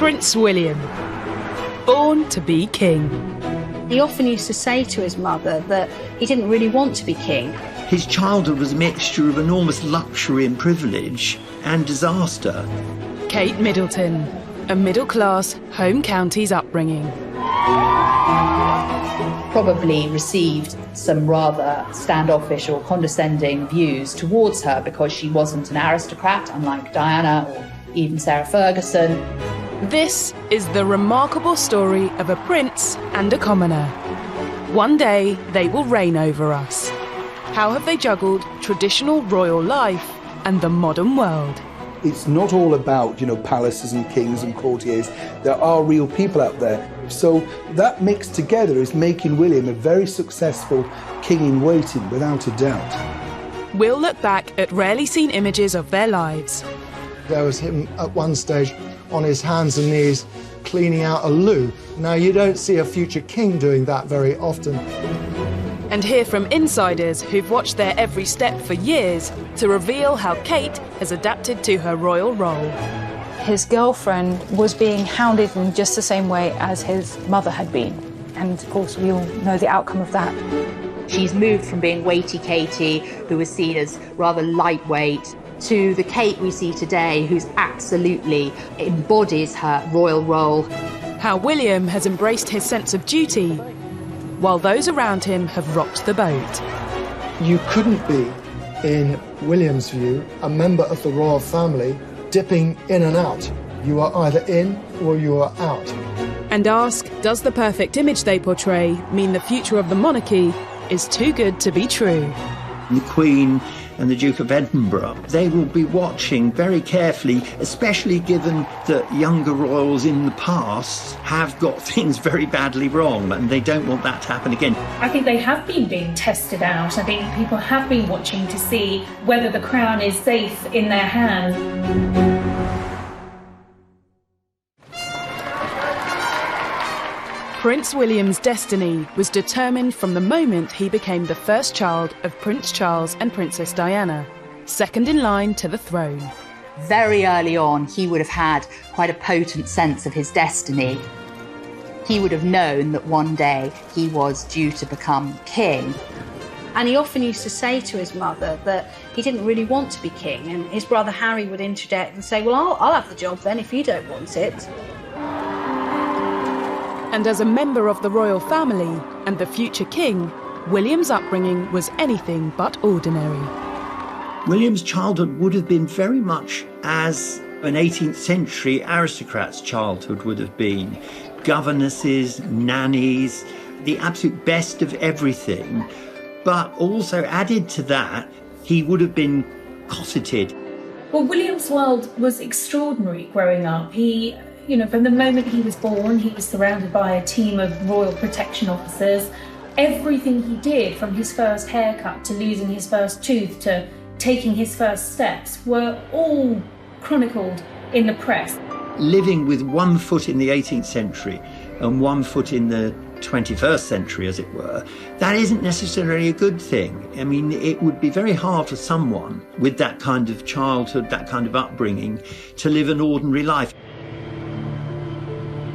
Prince William, born to be king. He often used to say to his mother that he didn't really want to be king. His childhood was a mixture of enormous luxury and privilege and disaster. Kate Middleton, a middle-class home counties upbringing. Probably received some rather standoffish or condescending views towards her because she wasn't an aristocrat, unlike Diana or even Sarah Ferguson. This is the remarkable story of a prince and a commoner. One day they will reign over us. How have they juggled traditional royal life and the modern world? It's not all about, palaces and kings and courtiers. There are real people out there. So that mixed together is making William a very successful king in waiting, without a doubt. We'll look back at rarely seen images of their lives. There was him at one stage on his hands and knees cleaning out a loo. Now, you don't see a future king doing that very often. And hear from insiders who've watched their every step for years to reveal how Kate has adapted to her royal role. His girlfriend was being hounded in just the same way as his mother had been. And of course, we all know the outcome of that. She's moved from being weighty Katie, who was seen as rather lightweight, to the Kate we see today, who's absolutely embodies her royal role. How William has embraced his sense of duty, while those around him have rocked the boat. You couldn't be, in William's view, a member of the royal family dipping in and out. You are either in or you are out. And ask, does the perfect image they portray mean the future of the monarchy is too good to be true? The Queen and the Duke of Edinburgh, they will be watching very carefully, especially given that younger royals in the past have got things very badly wrong, and they don't want that to happen again. I think they have been being tested out. I think people have been watching to see whether the crown is safe in their hands. Prince William's destiny was determined from the moment he became the first child of Prince Charles and Princess Diana, second in line to the throne. Very early on, he would have had quite a potent sense of his destiny. He would have known that one day he was due to become king. And he often used to say to his mother that he didn't really want to be king. And his brother Harry would interject and say, well, I'll have the job then if you don't want it. And as a member of the royal family and the future king, William's upbringing was anything but ordinary. William's childhood would have been very much as an 18th century aristocrat's childhood would have been. Governesses, nannies, the absolute best of everything. But also added to that, he would have been cosseted. Well, William's world was extraordinary growing up. He, from the moment he was born, he was surrounded by a team of royal protection officers. Everything he did, from his first haircut to losing his first tooth to taking his first steps, were all chronicled in the press. Living with one foot in the 18th century and one foot in the 21st century, as it were, that isn't necessarily a good thing. I mean, it would be very hard for someone with that kind of childhood, that kind of upbringing, to live an ordinary life.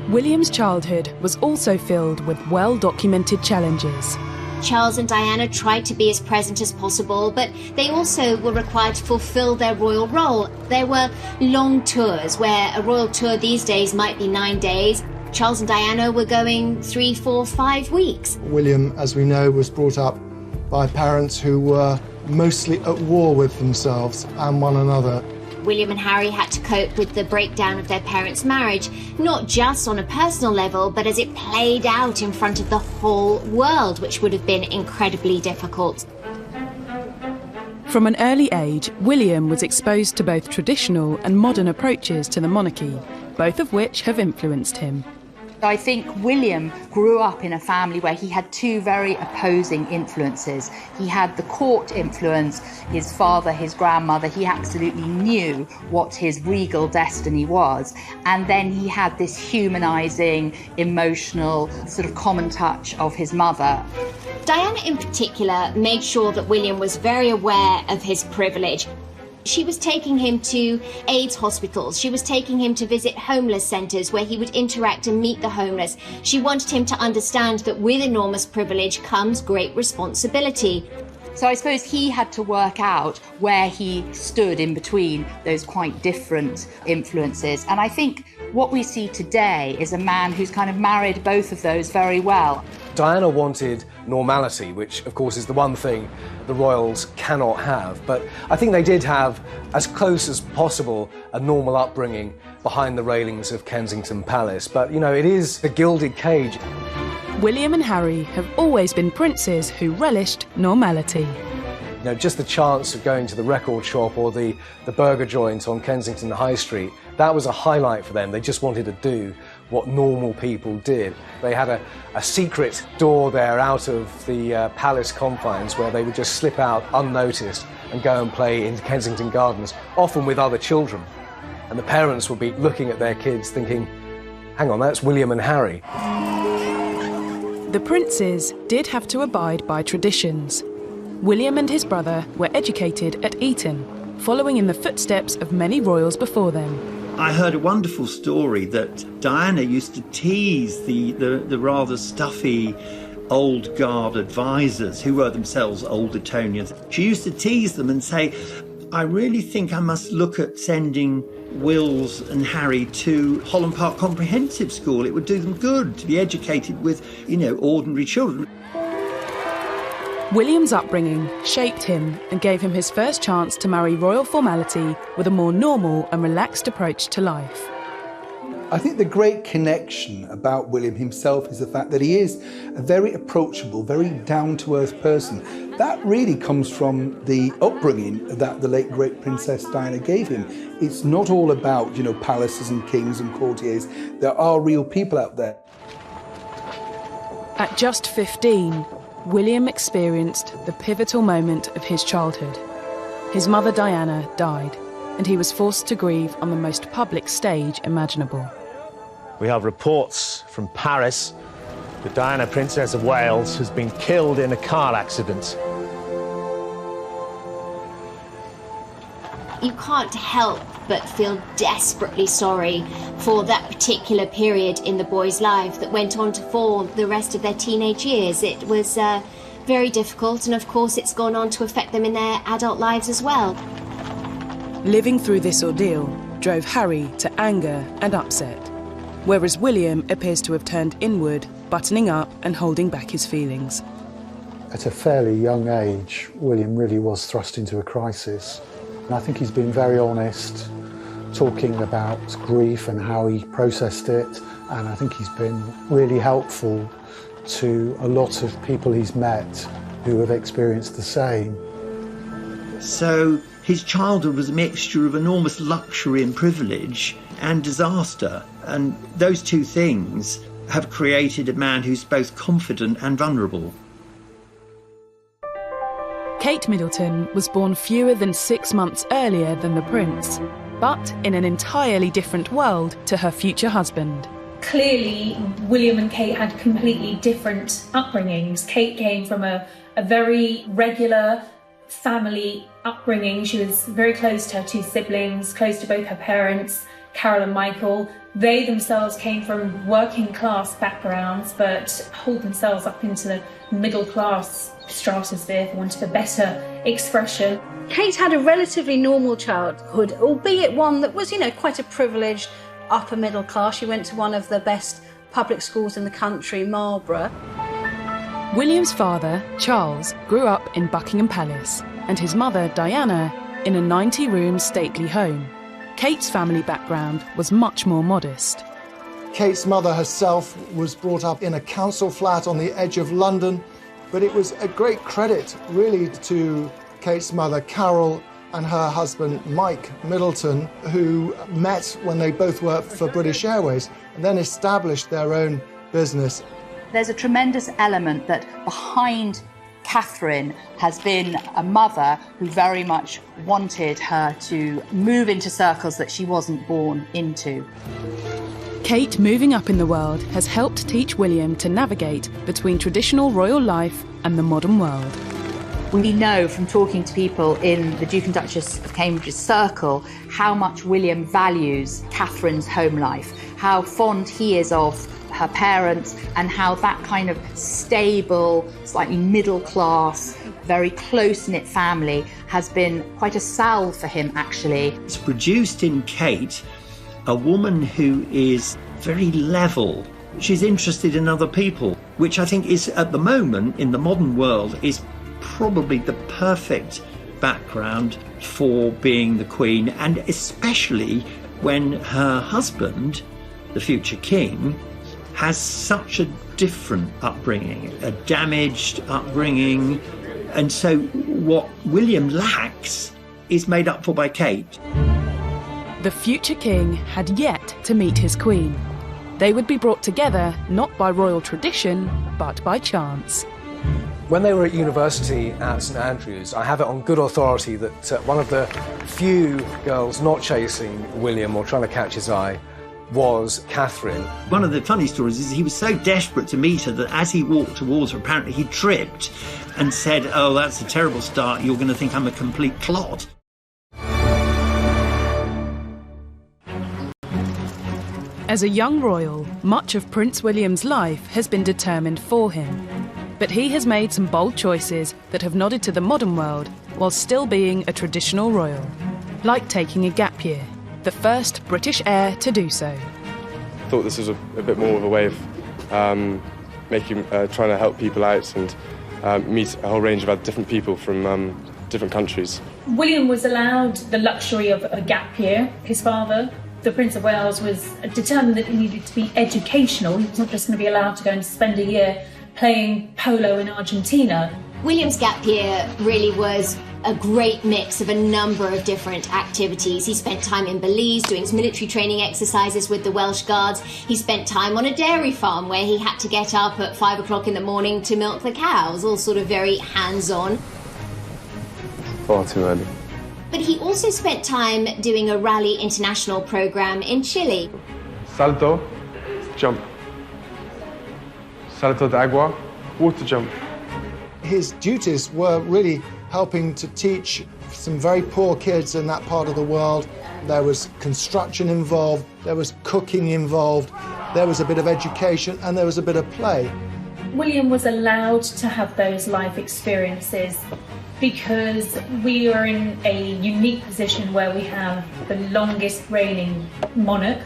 William's childhood was also filled with well-documented challenges. Charles and Diana tried to be as present as possible, but they also were required to fulfill their royal role. There were long tours, where a royal tour these days might be 9 days. Charles and Diana were going 3, 4, 5 weeks. William, as we know, was brought up by parents who were mostly at war with themselves and one another. William and Harry had to cope with the breakdown of their parents' marriage, not just on a personal level, but as it played out in front of the whole world, which would have been incredibly difficult. From an early age, William was exposed to both traditional and modern approaches to the monarchy, both of which have influenced him. I think William grew up in a family where he had two very opposing influences. He had the court influence, his father, his grandmother. He absolutely knew what his regal destiny was. And then he had this humanising, emotional, sort of common touch of his mother. Diana in particular made sure that William was very aware of his privilege. She was taking him to AIDS hospitals. She was taking him to visit homeless centres where he would interact and meet the homeless. She wanted him to understand that with enormous privilege comes great responsibility. So I suppose he had to work out where he stood in between those quite different influences. And I think what we see today is a man who's kind of married both of those very well. Diana wanted normality, which of course is the one thing the royals cannot have. But I think they did have, as close as possible, a normal upbringing behind the railings of Kensington Palace. But, you know, it is the gilded cage. William and Harry have always been princes who relished normality. You know, just the chance of going to the record shop or the burger joint on Kensington High Street, that was a highlight for them. They just wanted to do what normal people did. They had a secret door there out of the palace confines where they would just slip out unnoticed and go and play in Kensington Gardens, often with other children. And the parents would be looking at their kids thinking, hang on, that's William and Harry. The princes did have to abide by traditions. William and his brother were educated at Eton, following in the footsteps of many royals before them. I heard a wonderful story that Diana used to tease the rather stuffy old guard advisors who were themselves old Etonians. She used to tease them and say, I really think I must look at sending Wills and Harry to Holland Park Comprehensive School. It would do them good to be educated with, you know, ordinary children. William's upbringing shaped him and gave him his first chance to marry royal formality with a more normal and relaxed approach to life. I think the great connection about William himself is the fact that he is a very approachable, very down-to-earth person. That really comes from the upbringing that the late great Princess Diana gave him. It's not all about, you know, palaces and kings and courtiers. There are real people out there. At just 15, William experienced the pivotal moment of his childhood. His mother Diana died, and he was forced to grieve on the most public stage imaginable. We have reports from Paris that Diana, Princess of Wales, has been killed in a car accident. You can't help but feel desperately sorry for that particular period in the boy's life that went on to form the rest of their teenage years. It was very difficult, and of course it's gone on to affect them in their adult lives as well. Living through this ordeal drove Harry to anger and upset, whereas William appears to have turned inward, buttoning up and holding back his feelings. At a fairly young age, William really was thrust into a crisis. And I think he's been very honest, talking about grief and how he processed it, and I think he's been really helpful to a lot of people he's met who have experienced the same. So his childhood was a mixture of enormous luxury and privilege and disaster, and those two things have created a man who's both confident and vulnerable. Kate Middleton was born fewer than 6 months earlier than the prince, but in an entirely different world to her future husband. Clearly, William and Kate had completely different upbringings. Kate came from a very regular family upbringing. She was very close to her two siblings, close to both her parents, Carol and Michael. They themselves came from working class backgrounds, but hold themselves up into the middle class stratosphere, for want of a better expression. Kate had a relatively normal childhood, albeit one that was, you know, quite a privileged upper middle class. She went to one of the best public schools in the country, Marlborough. William's father, Charles, grew up in Buckingham Palace, and his mother, Diana, in a 90-room stately home. Kate's family background was much more modest. Kate's mother herself was brought up in a council flat on the edge of London, but it was a great credit, really, to Kate's mother, Carol, and her husband, Mike Middleton, who met when they both worked for British Airways and then established their own business. There's a tremendous element that behind Catherine has been a mother who very much wanted her to move into circles that she wasn't born into. Kate moving up in the world has helped teach William to navigate between traditional royal life and the modern world. We know from talking to people in the Duke and Duchess of Cambridge's circle how much William values Catherine's home life, how fond he is of her parents, and how that kind of stable, slightly middle class, very close-knit family has been quite a salve for him, actually. It's produced in Kate a woman who is very level. She's interested in other people, which I think is, at the moment, in the modern world, is probably the perfect background for being the Queen, and especially when her husband, the future king, has such a different upbringing, a damaged upbringing, and so what William lacks is made up for by Kate. The future king had yet to meet his queen. They would be brought together not by royal tradition, but by chance. When they were at university at St Andrews, I have it on good authority that one of the few girls not chasing William or trying to catch his eye was Catherine. One of the funny stories is he was so desperate to meet her that as he walked towards her, apparently he tripped and said, "Oh, that's a terrible start, you're going to think I'm a complete clod." As a young royal, much of Prince William's life has been determined for him. But he has made some bold choices that have nodded to the modern world while still being a traditional royal. Like taking a gap year, the first British heir to do so. I thought this was a bit more of a way of trying to help people out and meet a whole range of other different people from different countries. William was allowed the luxury of a gap year. His father, the Prince of Wales, was determined that he needed to be educational. He was not just going to be allowed to go and spend a year playing polo in Argentina. William's gap year really was a great mix of a number of different activities. He spent time in Belize doing his military training exercises with the Welsh Guards. He spent time on a dairy farm where he had to get up at 5 o'clock in the morning to milk the cows, all sort of very hands-on. Far too early. But he also spent time doing a Rally International program in Chile. Salto, jump. Salto de agua, water jump. His duties were really helping to teach some very poor kids in that part of the world. There was construction involved, there was cooking involved, there was a bit of education, and there was a bit of play. William was allowed to have those life experiences because we are in a unique position where we have the longest reigning monarch.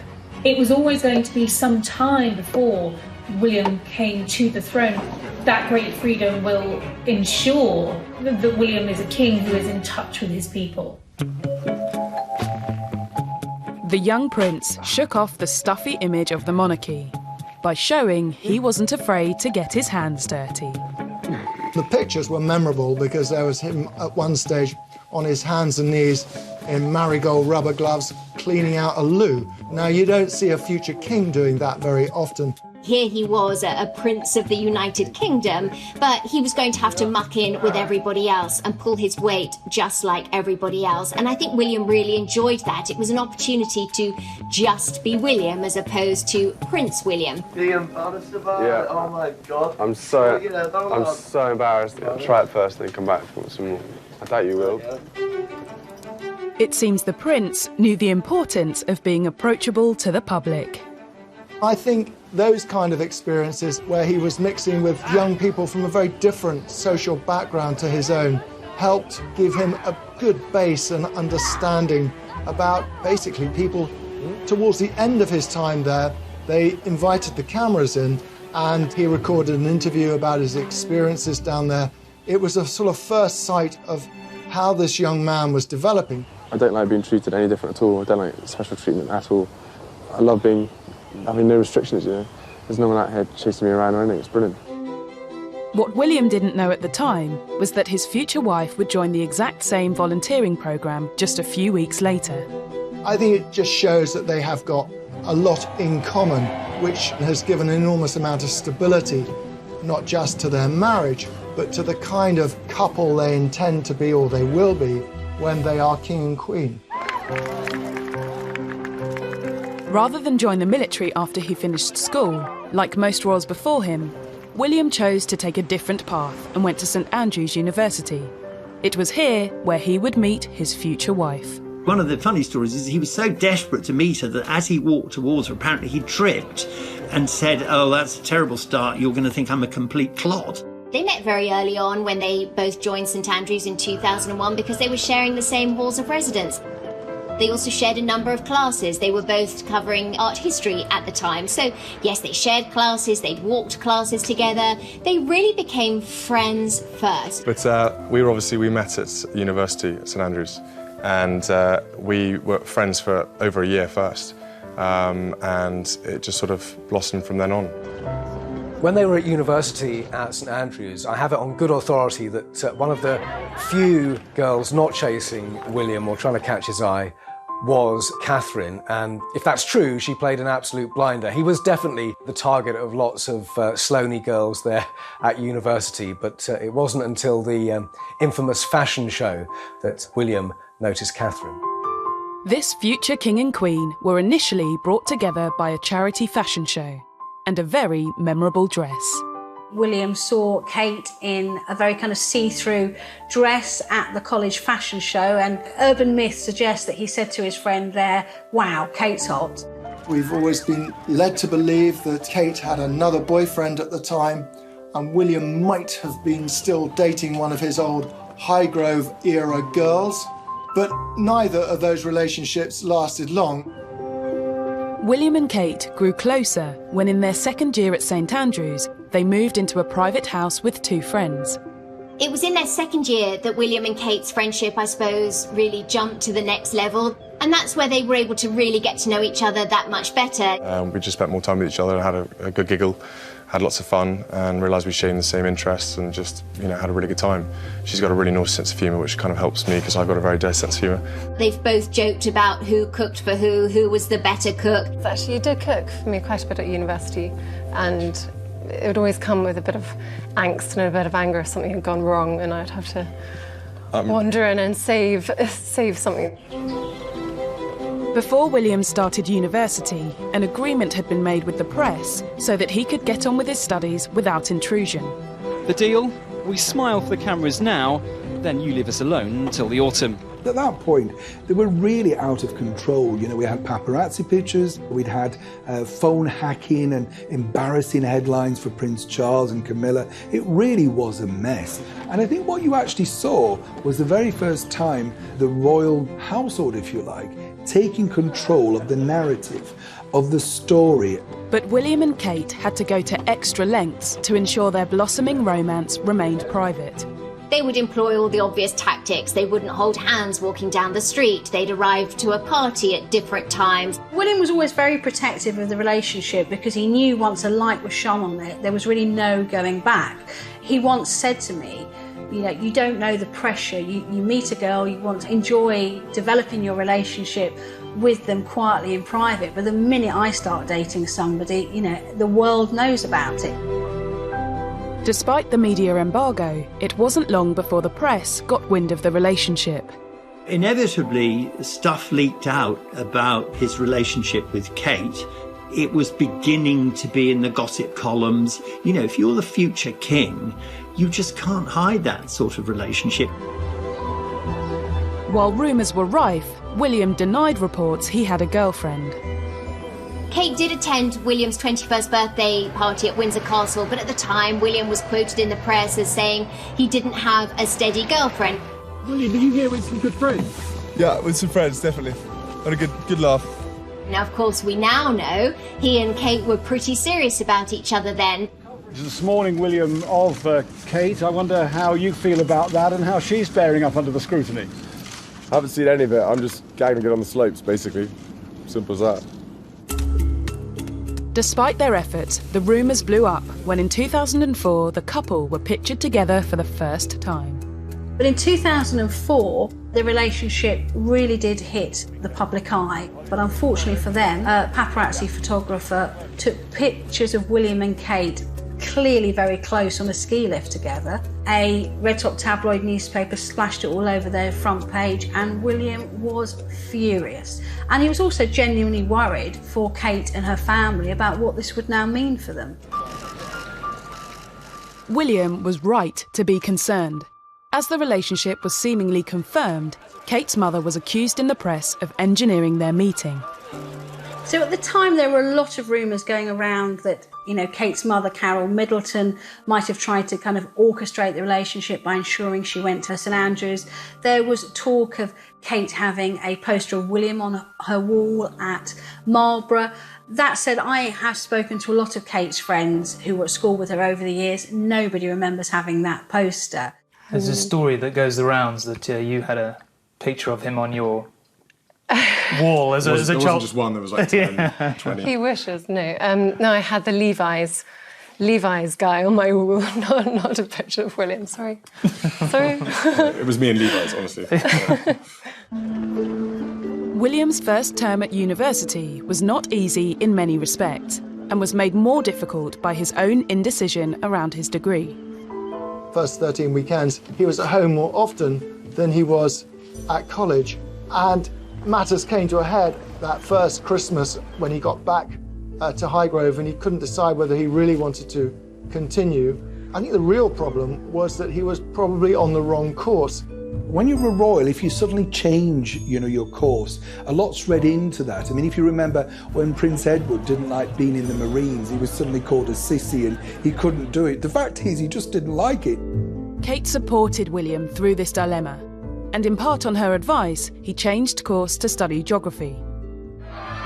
It was always going to be some time before William came to the throne. That great freedom will ensure that William is a king who is in touch with his people. The young prince shook off the stuffy image of the monarchy by showing he wasn't afraid to get his hands dirty. The pictures were memorable because there was him at one stage on his hands and knees in marigold rubber gloves cleaning out a loo. Now, you don't see a future king doing that very often. Here he was, a prince of the United Kingdom, but he was going to have to muck in with everybody else and pull his weight just like everybody else. And I think William really enjoyed that. It was an opportunity to just be William as opposed to Prince William. Are you embarrassed about it? Oh my God. I'm so embarrassed. I'll try it first and then come back for some more. I doubt you will. It seems the prince knew the importance of being approachable to the public. I think those kind of experiences where he was mixing with young people from a very different social background to his own helped give him a good base and understanding about basically people. Towards the end of his time there, they invited the cameras in and he recorded an interview about his experiences down there. It was a sort of first sight of how this young man was developing. I don't like being treated any different at all. I don't like special treatment at all. I love having no restrictions, you know. There's no one out here chasing me around or anything. It's brilliant. What William didn't know at the time was that his future wife would join the exact same volunteering programme just a few weeks later. I think it just shows that they have got a lot in common, which has given an enormous amount of stability, not just to their marriage, but to the kind of couple they intend to be or they will be when they are king and queen. Rather than join the military after he finished school, like most royals before him, William chose to take a different path and went to St Andrews University. It was here where he would meet his future wife. One of the funny stories is he was so desperate to meet her that as he walked towards her, apparently he tripped and said, "Oh, that's a terrible start. You're going to think I'm a complete clod." They met very early on when they both joined St Andrews in 2001 because they were sharing the same halls of residence. They also shared a number of classes. They were both covering art history at the time. So, yes, they shared classes, they'd walked classes together. They really became friends first. But we met at university at St Andrews, and we were friends for over a year first. And it just sort of blossomed from then on. When they were at university at St Andrews, I have it on good authority that one of the few girls not chasing William or trying to catch his eye was Catherine, and if that's true, she played an absolute blinder. He was definitely the target of lots of Sloaney girls there at university, but it wasn't until the infamous fashion show that William noticed Catherine. This future king and queen were initially brought together by a charity fashion show and a very memorable dress. William saw Kate in a very kind of see-through dress at the college fashion show, and urban myth suggests that he said to his friend there, "Wow, Kate's hot." We've always been led to believe that Kate had another boyfriend at the time, and William might have been still dating one of his old Highgrove era girls, but neither of those relationships lasted long. William and Kate grew closer when in their second year at St Andrews, they moved into a private house with two friends. It was in their second year that William and Kate's friendship, I suppose, really jumped to the next level. And that's where they were able to really get to know each other that much better. We just spent more time with each other and had a good giggle, had lots of fun, and realised we shared the same interests and just, had a really good time. She's got a really nice sense of humour, which kind of helps me because I've got a very dirty sense of humour. They've both joked about who cooked for who was the better cook. Actually, you did cook for me quite a bit at university, and it would always come with a bit of angst and a bit of anger if something had gone wrong, and I'd have to wander in and save something. Before William started university, an agreement had been made with the press so that he could get on with his studies without intrusion. The deal? We smile for the cameras now, then you leave us alone until the autumn. At that point, they were really out of control. We had paparazzi pictures, we'd had phone hacking and embarrassing headlines for Prince Charles and Camilla. It really was a mess. And I think what you actually saw was the very first time the royal household, if you like, taking control of the narrative, of the story. But William and Kate had to go to extra lengths to ensure their blossoming romance remained private. They would employ all the obvious tactics. They wouldn't hold hands walking down the street. They'd arrive to a party at different times. William was always very protective of the relationship because he knew once a light was shone on it, there was really no going back. He once said to me, you don't know the pressure. You meet a girl, you want to enjoy developing your relationship with them quietly in private, but the minute I start dating somebody, the world knows about it. Despite the media embargo, it wasn't long before the press got wind of the relationship. Inevitably, stuff leaked out about his relationship with Kate. It was beginning to be in the gossip columns. If you're the future king, you just can't hide that sort of relationship. While rumours were rife, William denied reports he had a girlfriend. Kate did attend William's 21st birthday party at Windsor Castle, but at the time, William was quoted in the press as saying he didn't have a steady girlfriend. William, did you hear with some good friends? Yeah, with some friends, definitely. Had a good laugh. Now, of course, we now know he and Kate were pretty serious about each other then. This morning, William, of Kate. I wonder how you feel about that and how she's bearing up under the scrutiny. I haven't seen any of it. I'm just gagging it on the slopes, basically. Simple as that. Despite their efforts, the rumours blew up when in 2004 the couple were pictured together for the first time. But in 2004, the relationship really did hit the public eye. But unfortunately for them, a paparazzi photographer took pictures of William and Kate clearly very close on a ski lift together. A red-top tabloid newspaper splashed it all over their front page, and William was furious. And he was also genuinely worried for Kate and her family about what this would now mean for them. William was right to be concerned. As the relationship was seemingly confirmed, Kate's mother was accused in the press of engineering their meeting. So at the time, there were a lot of rumours going around that, Kate's mother, Carol Middleton, might have tried to kind of orchestrate the relationship by ensuring she went to St Andrews. There was talk of Kate having a poster of William on her wall at Marlborough. That said, I have spoken to a lot of Kate's friends who were at school with her over the years. Nobody remembers having that poster. There's a story that goes the rounds that you had a picture of him on your wall as a child. There wasn't just one, there was like 10, 20. He wishes, no. No, I had the Levi's guy on my wall, not a picture of William, sorry. Sorry. It was me and Levi's, honestly. Yeah. William's first term at university was not easy in many respects and was made more difficult by his own indecision around his degree. First 13 weekends, he was at home more often than he was at college. And matters came to a head that first Christmas when he got back to Highgrove and he couldn't decide whether he really wanted to continue. I think the real problem was that he was probably on the wrong course. When you're a royal, if you suddenly change, your course, a lot's read into that. I mean, if you remember when Prince Edward didn't like being in the Marines, he was suddenly called a sissy and he couldn't do it. The fact is, he just didn't like it. Kate supported William through this dilemma, and in part on her advice, he changed course to study geography.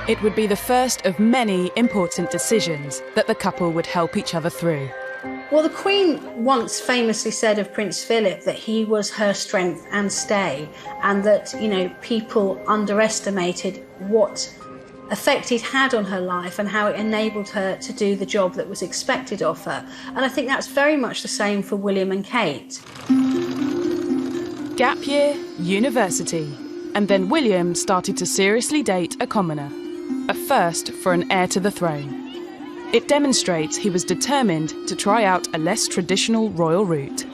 It would be the first of many important decisions that the couple would help each other through. Well, the Queen once famously said of Prince Philip that he was her strength and stay, and that, people underestimated what effect he'd had on her life and how it enabled her to do the job that was expected of her. And I think that's very much the same for William and Kate. Gap year, university, and then William started to seriously date a commoner, a first for an heir to the throne. It demonstrates he was determined to try out a less traditional royal route.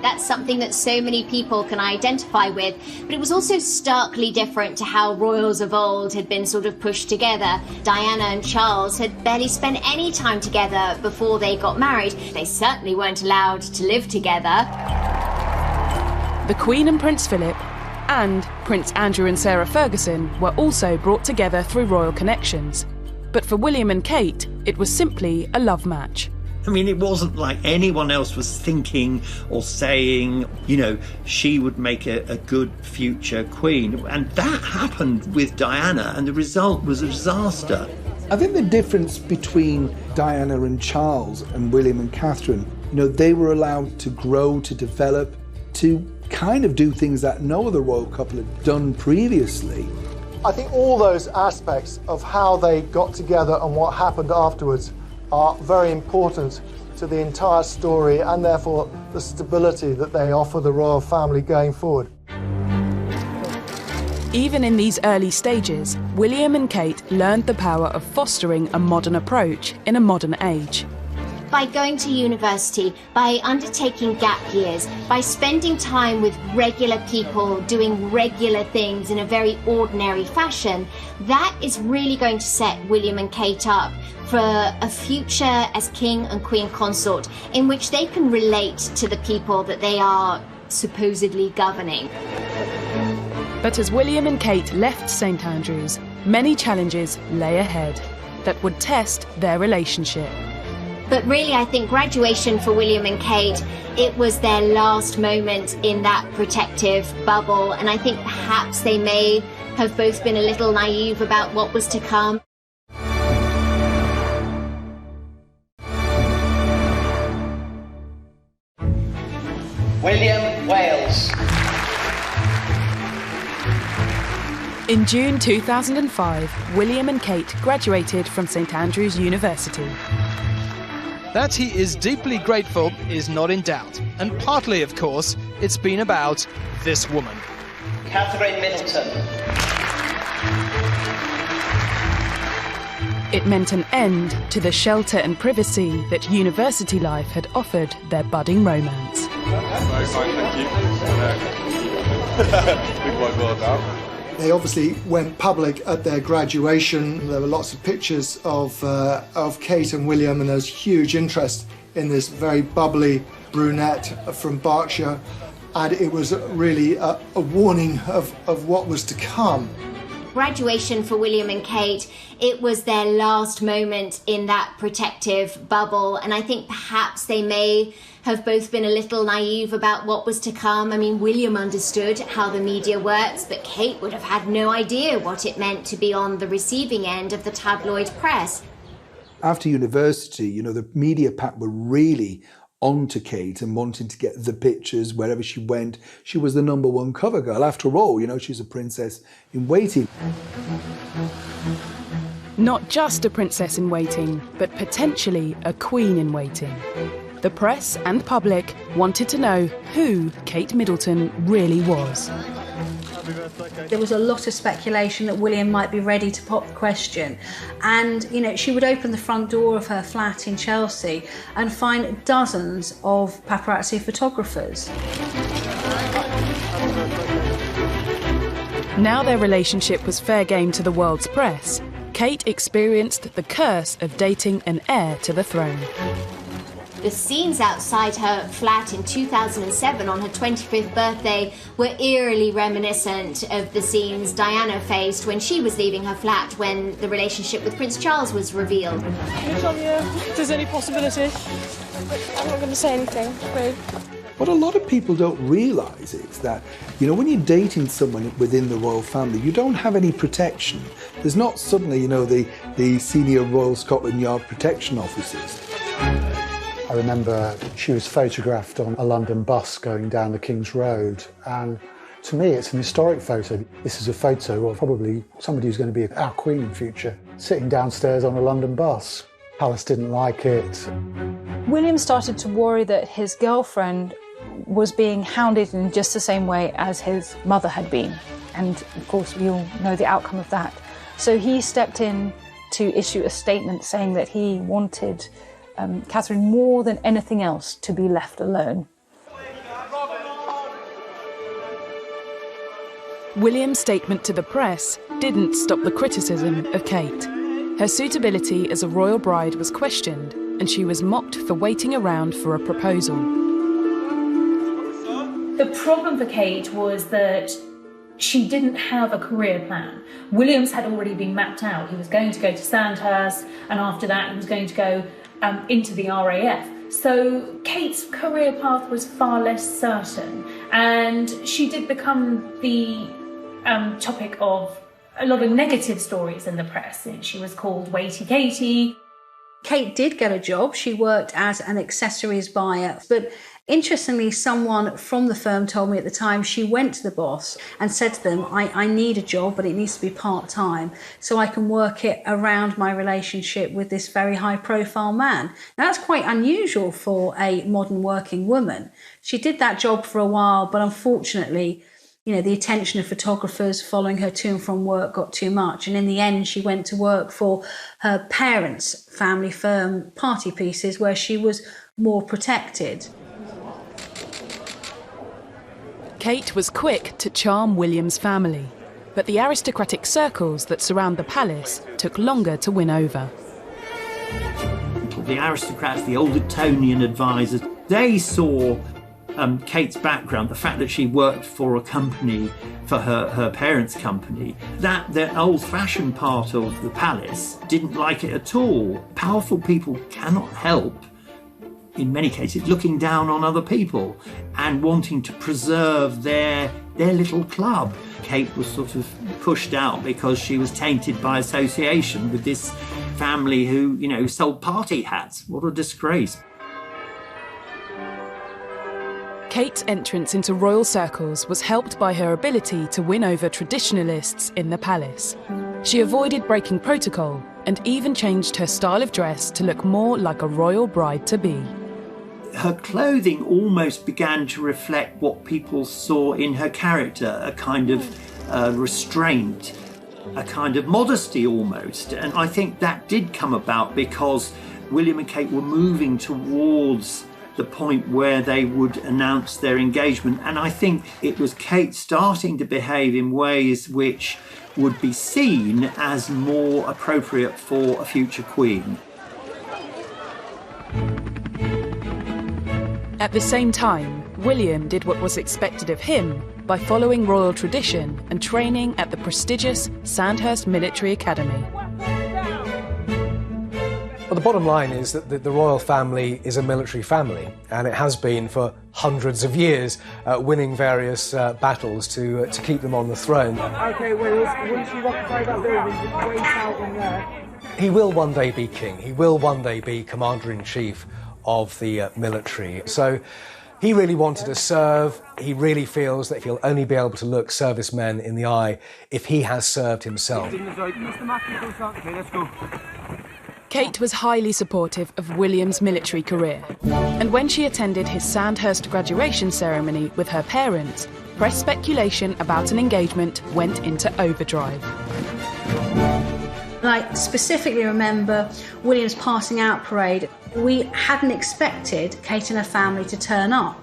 That's something that so many people can identify with, but it was also starkly different to how royals of old had been sort of pushed together. Diana and Charles had barely spent any time together before they got married. They certainly weren't allowed to live together. The Queen and Prince Philip, and Prince Andrew and Sarah Ferguson were also brought together through royal connections. But for William and Kate, it was simply a love match. I mean, it wasn't like anyone else was thinking or saying, she would make a good future queen. And that happened with Diana, and the result was a disaster. I think the difference between Diana and Charles and William and Catherine, they were allowed to grow, to develop, to kind of do things that no other royal couple had done previously. I think all those aspects of how they got together and what happened afterwards are very important to the entire story and therefore the stability that they offer the royal family going forward. Even in these early stages, William and Kate learned the power of fostering a modern approach in a modern age. By going to university, by undertaking gap years, by spending time with regular people, doing regular things in a very ordinary fashion, that is really going to set William and Kate up for a future as king and queen consort in which they can relate to the people that they are supposedly governing. But as William and Kate left St Andrews, many challenges lay ahead that would test their relationship. But really, I think graduation for William and Kate, it was their last moment in that protective bubble. And I think perhaps they may have both been a little naive about what was to come. William, Wales. In June 2005, William and Kate graduated from St Andrews University. That he is deeply grateful is not in doubt. And partly, of course, it's been about this woman. Catherine Middleton. It meant an end to the shelter and privacy that university life had offered their budding romance. They obviously went public at their graduation. There were lots of pictures of Kate and William, and there was huge interest in this very bubbly brunette from Berkshire, and it was really a warning of what was to come. Graduation for William and Kate, it was their last moment in that protective bubble, and I think perhaps they may have both been a little naive about what was to come. I mean, William understood how the media works, but Kate would have had no idea what it meant to be on the receiving end of the tabloid press. After university, you know, the media pack were really onto Kate and wanting to get the pictures wherever she went. She was the #1 cover girl. After all, you know, she's a princess in waiting. Not just a princess in waiting, but potentially a queen in waiting. The press and public wanted to know who Kate Middleton really was. There was a lot of speculation that William might be ready to pop the question, and you know, she would open the front door of her flat in Chelsea and find dozens of paparazzi photographers. Now their relationship was fair game to the world's press, Kate experienced the curse of dating an heir to the throne. The scenes outside her flat in 2007 on her 25th birthday were eerily reminiscent of the scenes Diana faced when she was leaving her flat when the relationship with Prince Charles was revealed. Can you tell me if there's any possibility? I'm not going to say anything, babe. What a lot of people don't realise is that, you know, when you're dating someone within the royal family, you don't have any protection. There's not suddenly, you know, the senior Royal Scotland Yard protection officers. I remember she was photographed on a London bus going down the King's Road, and to me it's an historic photo. This is a photo of probably somebody who's going to be our queen in future, sitting downstairs on a London bus. Palace didn't like it. William started to worry that his girlfriend was being hounded in just the same way as his mother had been, and of course we all know the outcome of that. So he stepped in to issue a statement saying that he wanted Catherine more than anything else to be left alone. William's statement to the press didn't stop the criticism of Kate. Her suitability as a royal bride was questioned, and she was mocked for waiting around for a proposal. The problem for Kate was that she didn't have a career plan. William's had already been mapped out. He was going to go to Sandhurst, and after that he was going to go into the RAF. So Kate's career path was far less certain, and she did become the topic of a lot of negative stories in the press. She was called Waity Katie. Kate did get a job. She worked as an accessories buyer, but interestingly, someone from the firm told me at the time she went to the boss and said to them, I need a job, but it needs to be part-time so I can work it around my relationship with this very high-profile man. Now, that's quite unusual for a modern working woman. She did that job for a while, but unfortunately, you know, the attention of photographers following her to and from work got too much. And in the end, she went to work for her parents' family firm, Party Pieces, where she was more protected. Kate was quick to charm William's family, but the aristocratic circles that surround the palace took longer to win over. The aristocrats, the old Etonian advisors, they saw Kate's background, the fact that she worked for a company, for her parents' company, that the old-fashioned part of the palace didn't like it at all. Powerful people cannot help, in many cases, looking down on other people and wanting to preserve their little club. Kate was sort of pushed out because she was tainted by association with this family who, you know, sold party hats. What a disgrace. Kate's entrance into royal circles was helped by her ability to win over traditionalists in the palace. She avoided breaking protocol and even changed her style of dress to look more like a royal bride-to-be. Her clothing almost began to reflect what people saw in her character, a kind of restraint, a kind of modesty almost. And I think that did come about because William and Kate were moving towards the point where they would announce their engagement. And I think it was Kate starting to behave in ways which would be seen as more appropriate for a future queen. At the same time, William did what was expected of him by following royal tradition and training at the prestigious Sandhurst Military Academy. Well, the bottom line is that the royal family is a military family, and it has been for hundreds of years, winning various battles to keep them on the throne. OK, Wills, once you occupy that building, just wait out in there. He will one day be king. He will one day be commander-in-chief of the military. So he really wanted to serve. He really feels that he'll only be able to look servicemen in the eye if he has served himself. Kate was highly supportive of William's military career, and when she attended his Sandhurst graduation ceremony with her parents, press speculation about an engagement went into overdrive. I specifically remember William's passing out parade. We hadn't expected Kate and her family to turn up,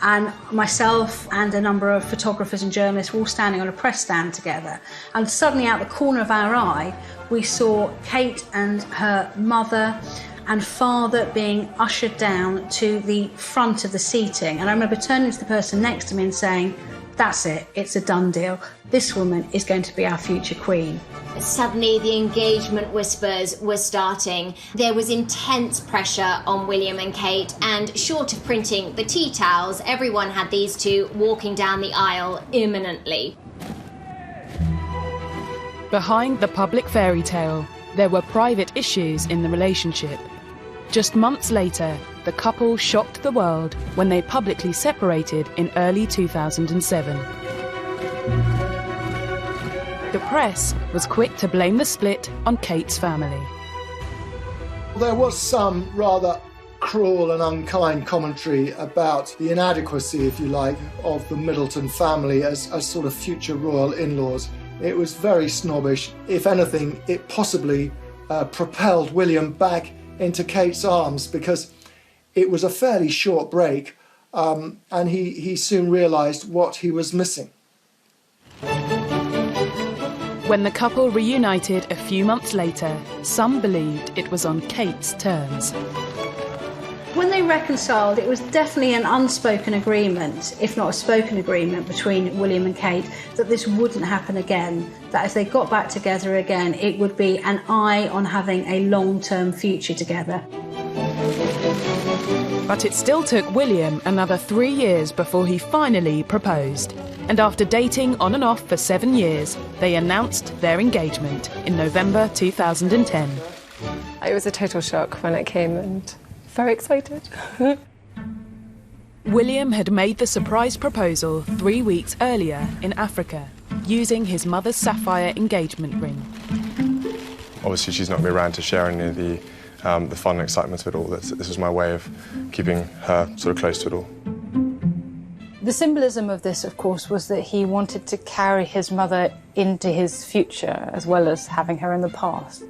and myself and a number of photographers and journalists were all standing on a press stand together, and suddenly out the corner of our eye we saw Kate and her mother and father being ushered down to the front of the seating, and I remember turning to the person next to me and saying, "That's it, it's a done deal. This woman is going to be our future queen." Suddenly the engagement whispers were starting. There was intense pressure on William and Kate, and short of printing the tea towels, everyone had these two walking down the aisle imminently. Behind the public fairy tale, there were private issues in the relationship. Just months later, the couple shocked the world when they publicly separated in early 2007. The press was quick to blame the split on Kate's family. There was some rather cruel and unkind commentary about the inadequacy, if you like, of the Middleton family as sort of future royal in-laws. It was very snobbish. If anything, it possibly propelled William back into Kate's arms, because it was a fairly short break, and he soon realised what he was missing. When the couple reunited a few months later, some believed it was on Kate's terms. When they reconciled, it was definitely an unspoken agreement, if not a spoken agreement, between William and Kate that this wouldn't happen again, that if they got back together again, it would be an eye on having a long-term future together. But it still took William another 3 years before he finally proposed. And after dating on and off for 7 years, they announced their engagement in November 2010. It was a total shock when it came, and very excited. William had made the surprise proposal 3 weeks earlier in Africa, using his mother's sapphire engagement ring. Obviously, she's not going to be around to share any of the fun and excitement of it all. This was my way of keeping her sort of close to it all. The symbolism of this, of course, was that he wanted to carry his mother into his future as well as having her in the past.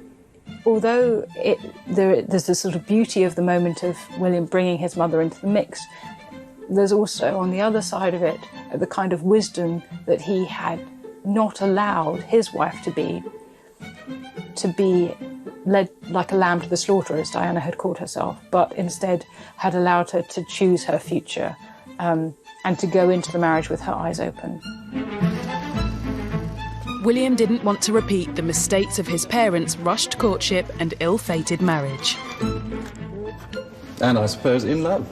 Although there's this sort of beauty of the moment of William bringing his mother into the mix, there's also, on the other side of it, the kind of wisdom that he had not allowed his wife to be led like a lamb to the slaughter, as Diana had called herself, but instead had allowed her to choose her future and to go into the marriage with her eyes open. William didn't want to repeat the mistakes of his parents' rushed courtship and ill-fated marriage. And I suppose in love.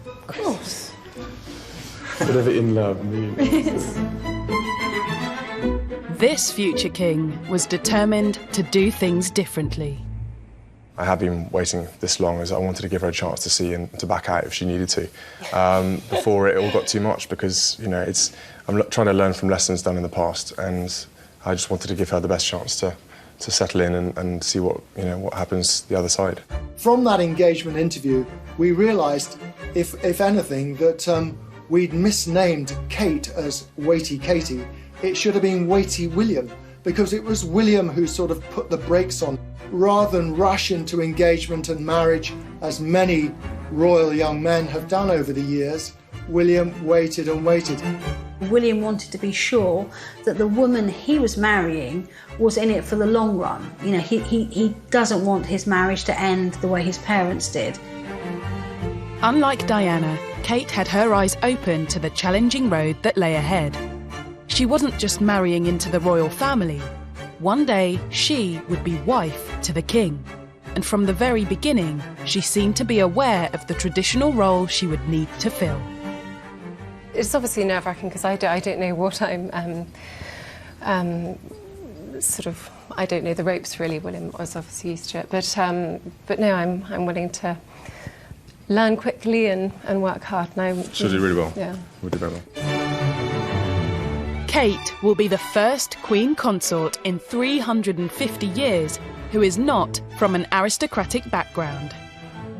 Of course. Whatever in love means. This future king was determined to do things differently. I have been waiting this long as I wanted to give her a chance to see and to back out if she needed to, before it all got too much, because, you know, I'm trying to learn from lessons done in the past, and I just wanted to give her the best chance to settle in and see what happens the other side. From that engagement interview, we realised, if anything, that we'd misnamed Kate as Weighty Katie. It should have been Weighty William, because it was William who sort of put the brakes on. Rather than rush into engagement and marriage, as many royal young men have done over the years, William waited and waited. William wanted to be sure that the woman he was marrying was in it for the long run. You know, he doesn't want his marriage to end the way his parents did. Unlike Diana, Kate had her eyes open to the challenging road that lay ahead. She wasn't just marrying into the royal family. One day, she would be wife to the king. And from the very beginning, she seemed to be aware of the traditional role she would need to fill. It's obviously nerve-wracking because I don't know what I'm I don't know the ropes really. William was obviously used to it, but no, I'm willing to learn quickly and work hard. And She'll do really well. Yeah, we'll do very well. Kate will be the first Queen Consort in 350 years who is not from an aristocratic background.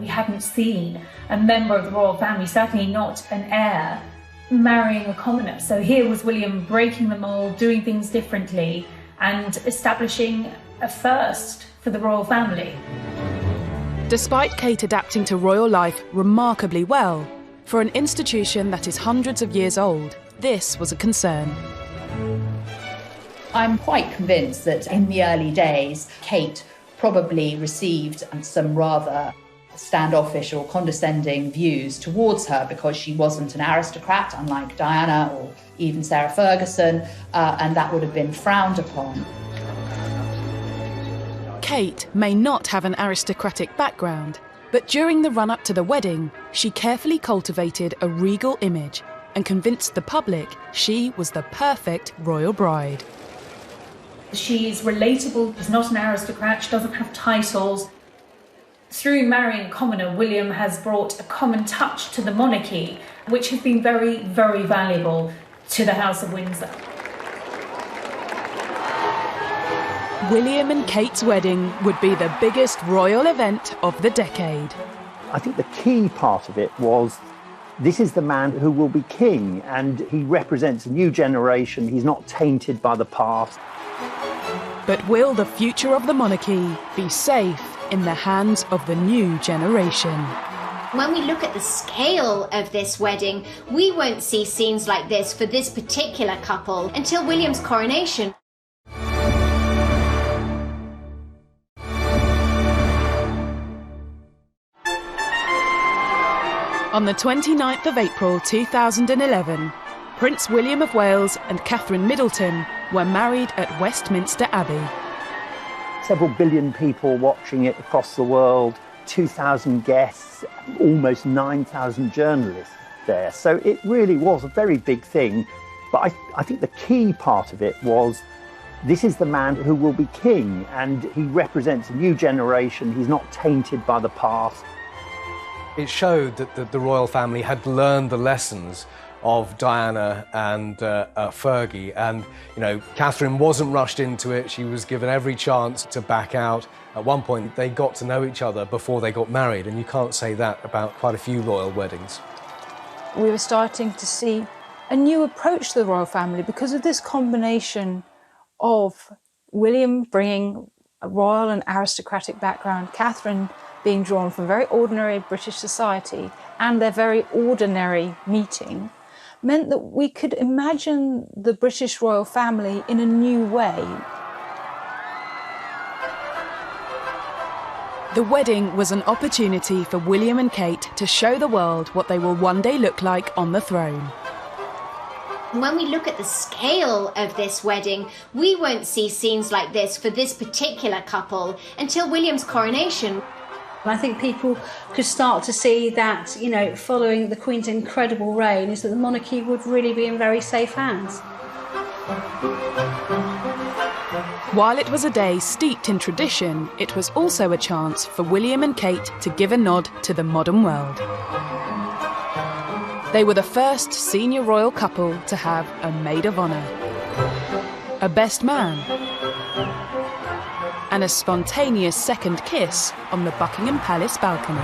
We hadn't seen a member of the royal family, certainly not an heir, marrying a commoner. So here was William breaking the mould, doing things differently, and establishing a first for the royal family. Despite Kate adapting to royal life remarkably well, for an institution that is hundreds of years old, this was a concern. I'm quite convinced that in the early days, Kate probably received some rather standoffish or condescending views towards her because she wasn't an aristocrat, unlike Diana or even Sarah Ferguson, and that would have been frowned upon. Kate may not have an aristocratic background, but during the run-up to the wedding, she carefully cultivated a regal image and convinced the public she was the perfect royal bride. She's relatable, she's not an aristocrat, she doesn't have titles. Through marrying a commoner, William has brought a common touch to the monarchy, which has been very, very valuable to the House of Windsor. William and Kate's wedding would be the biggest royal event of the decade. I think the key part of it was this is the man who will be king, and he represents a new generation. He's not tainted by the past. But will the future of the monarchy be safe in the hands of the new generation? When we look at the scale of this wedding, we won't see scenes like this for this particular couple until William's coronation. On the 29th of April 2011, Prince William of Wales and Catherine Middleton were married at Westminster Abbey. Several billion people watching it across the world, 2,000 guests, almost 9,000 journalists there. So it really was a very big thing. But I think the key part of it was this is the man who will be king, and he represents a new generation. He's not tainted by the past. It showed that the royal family had learned the lessons of Diana and Fergie, and Catherine wasn't rushed into it. She was given every chance to back out. At one point they got to know each other before they got married, and you can't say that about quite a few royal weddings. We were starting to see a new approach to the royal family because of this combination of William bringing a royal and aristocratic background, Catherine being drawn from very ordinary British society, and their very ordinary meeting meant that we could imagine the British royal family in a new way. The wedding was an opportunity for William and Kate to show the world what they will one day look like on the throne. When we look at the scale of this wedding, we won't see scenes like this for this particular couple until William's coronation. I think people could start to see that, following the Queen's incredible reign, is that the monarchy would really be in very safe hands. While it was a day steeped in tradition, it was also a chance for William and Kate to give a nod to the modern world. They were the first senior royal couple to have a maid of honour, a best man, and a spontaneous second kiss on the Buckingham Palace balcony.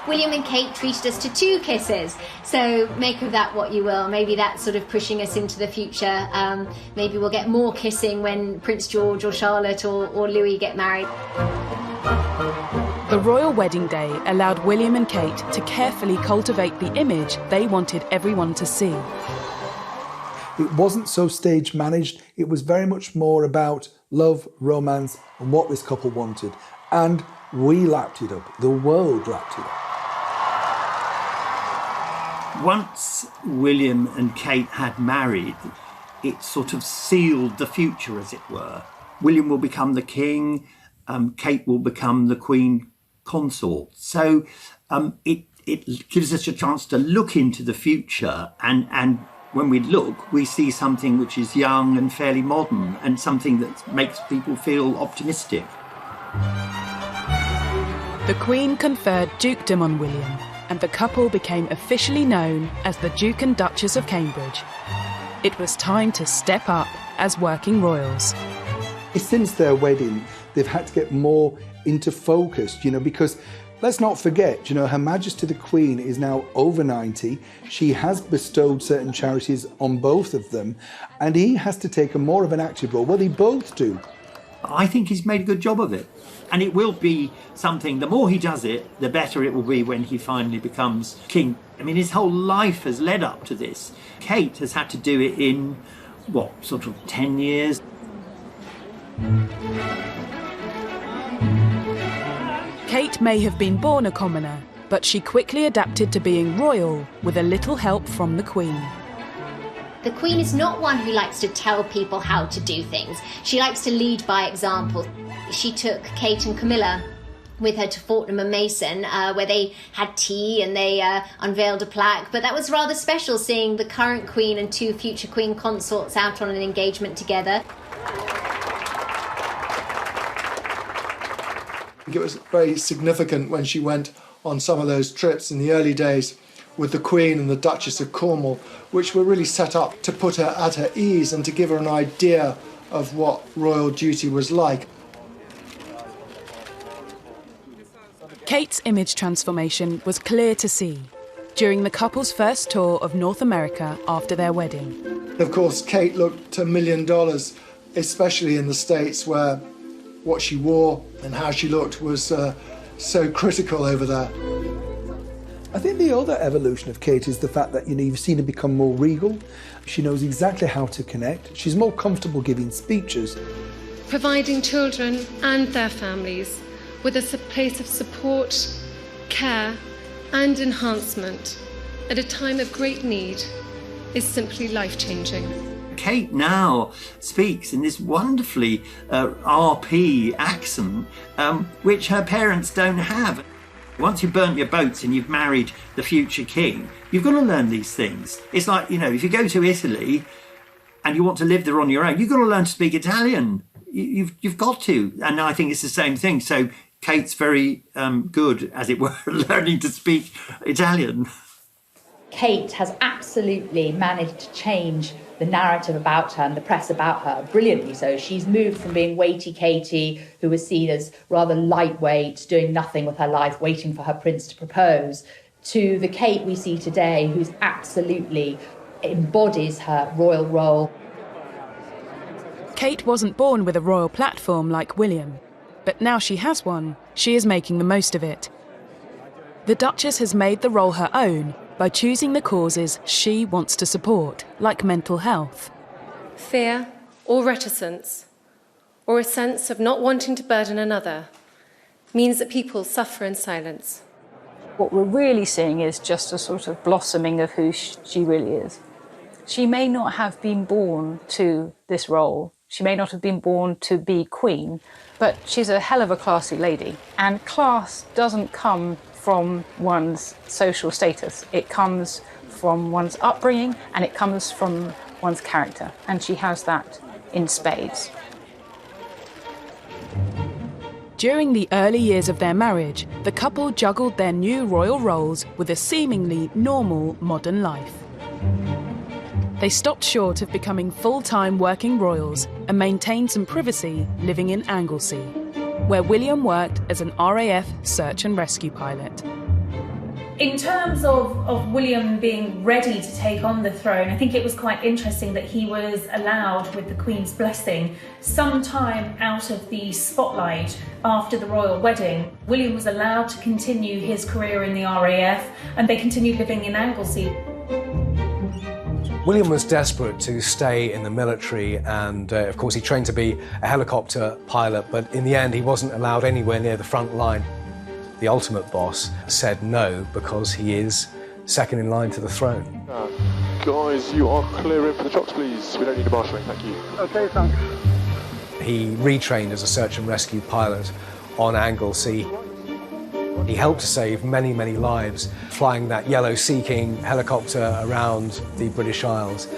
William and Kate treated us to 2 kisses, so make of that what you will. Maybe that's sort of pushing us into the future. Maybe we'll get more kissing when Prince George or Charlotte or Louis get married. The royal wedding day allowed William and Kate to carefully cultivate the image they wanted everyone to see. It wasn't so stage managed. It was very much more about love, romance, and what this couple wanted. And we lapped it up. The world lapped it up. Once William and Kate had married, it sort of sealed the future, as it were. William will become the king, Kate will become the queen consort. So it gives us a chance to look into the future, and when we look, we see something which is young and fairly modern, and something that makes people feel optimistic. The Queen conferred dukedom on William, and the couple became officially known as the Duke and Duchess of Cambridge. It was time to step up as working royals. Since their wedding, they've had to get more into focus, because let's not forget, Her Majesty the Queen is now over 90. She has bestowed certain charities on both of them, and he has to take a more of an active role. Well, they both do. I think he's made a good job of it. And it will be something, the more he does it, the better it will be when he finally becomes king. I mean, his whole life has led up to this. Kate has had to do it in, 10 years? Kate may have been born a commoner, but she quickly adapted to being royal with a little help from the Queen. The Queen is not one who likes to tell people how to do things. She likes to lead by example. She took Kate and Camilla with her to Fortnum and Mason, where they had tea and they unveiled a plaque. But that was rather special, seeing the current Queen and 2 future Queen consorts out on an engagement together. I think it was very significant when she went on some of those trips in the early days with the Queen and the Duchess of Cornwall, which were really set up to put her at her ease and to give her an idea of what royal duty was like. Kate's image transformation was clear to see during the couple's first tour of North America after their wedding. Of course, Kate looked $1 million, especially in the States, where what she wore and how she looked was so critical over there. I think the other evolution of Kate is the fact that, you've seen her become more regal. She knows exactly how to connect. She's more comfortable giving speeches. Providing children and their families with a place of support, care and enhancement at a time of great need is simply life-changing. Kate now speaks in this wonderfully RP accent, which her parents don't have. Once you've burnt your boats and you've married the future king, you've got to learn these things. It's like, if you go to Italy and you want to live there on your own, you've got to learn to speak Italian. You've got to. And I think it's the same thing. So Kate's very good, as it were, learning to speak Italian. Kate has absolutely managed to change the narrative about her and the press about her brilliantly. So she's moved from being weighty Katie, who was seen as rather lightweight, doing nothing with her life, waiting for her prince to propose, to the Kate we see today, who's absolutely embodies her royal role. Kate wasn't born with a royal platform like William, but now she has one, she is making the most of it. The Duchess has made the role her own by choosing the causes she wants to support, like mental health. Fear or reticence, or a sense of not wanting to burden another, means that people suffer in silence. What we're really seeing is just a sort of blossoming of who she really is. She may not have been born to this role. She may not have been born to be queen, but she's a hell of a classy lady. And class doesn't come from one's social status. It comes from one's upbringing and it comes from one's character. And she has that in spades. During the early years of their marriage, the couple juggled their new royal roles with a seemingly normal modern life. They stopped short of becoming full-time working royals and maintained some privacy living in Anglesey, where William worked as an RAF search and rescue pilot. In terms of William being ready to take on the throne, I think it was quite interesting that he was allowed, with the Queen's blessing, some time out of the spotlight after the royal wedding. William was allowed to continue his career in the RAF and they continued living in Anglesey. William was desperate to stay in the military and, of course, he trained to be a helicopter pilot, but in the end he wasn't allowed anywhere near the front line. The ultimate boss said no because he is second in line to the throne. Guys, you are clearing for the chocks, please. We don't need a marshalling, thank you. Okay, thanks. He retrained as a search and rescue pilot on Anglesey. He helped to save many, many lives flying that yellow Sea King helicopter around the British Isles.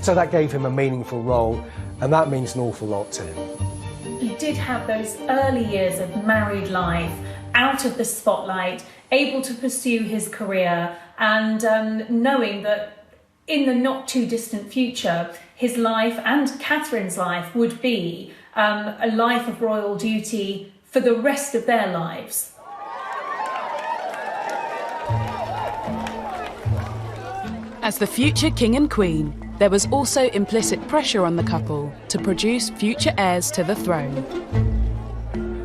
So that gave him a meaningful role, and that means an awful lot to him. He did have those early years of married life, out of the spotlight, able to pursue his career, and knowing that in the not too distant future, his life and Catherine's life would be a life of royal duty for the rest of their lives. As the future king and queen, there was also implicit pressure on the couple to produce future heirs to the throne.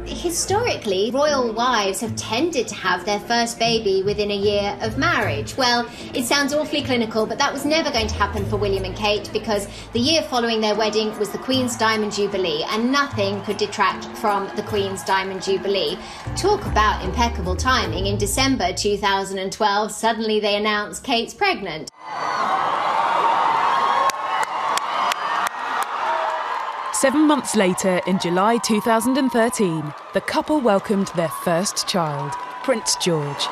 Historically, royal wives have tended to have their first baby within a year of marriage. Well, it sounds awfully clinical, but that was never going to happen for William and Kate because the year following their wedding was the Queen's Diamond Jubilee, and nothing could detract from the Queen's Diamond Jubilee. Talk about impeccable timing. In December 2012, suddenly they announced Kate's pregnant. 7 months later, in July 2013, the couple welcomed their first child, Prince George.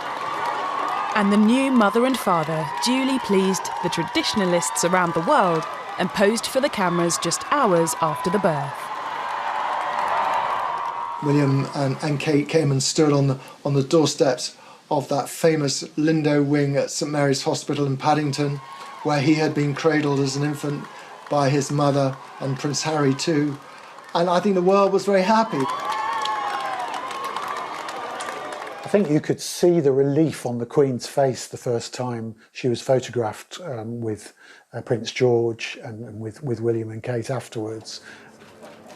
And the new mother and father duly pleased the traditionalists around the world and posed for the cameras just hours after the birth. William and Kate came and stood on the doorsteps of that famous Lindo wing at St Mary's Hospital in Paddington, where he had been cradled as an infant by his mother and Prince Harry too. And I think the world was very happy. I think you could see the relief on the Queen's face the first time she was photographed with Prince George and with William and Kate afterwards.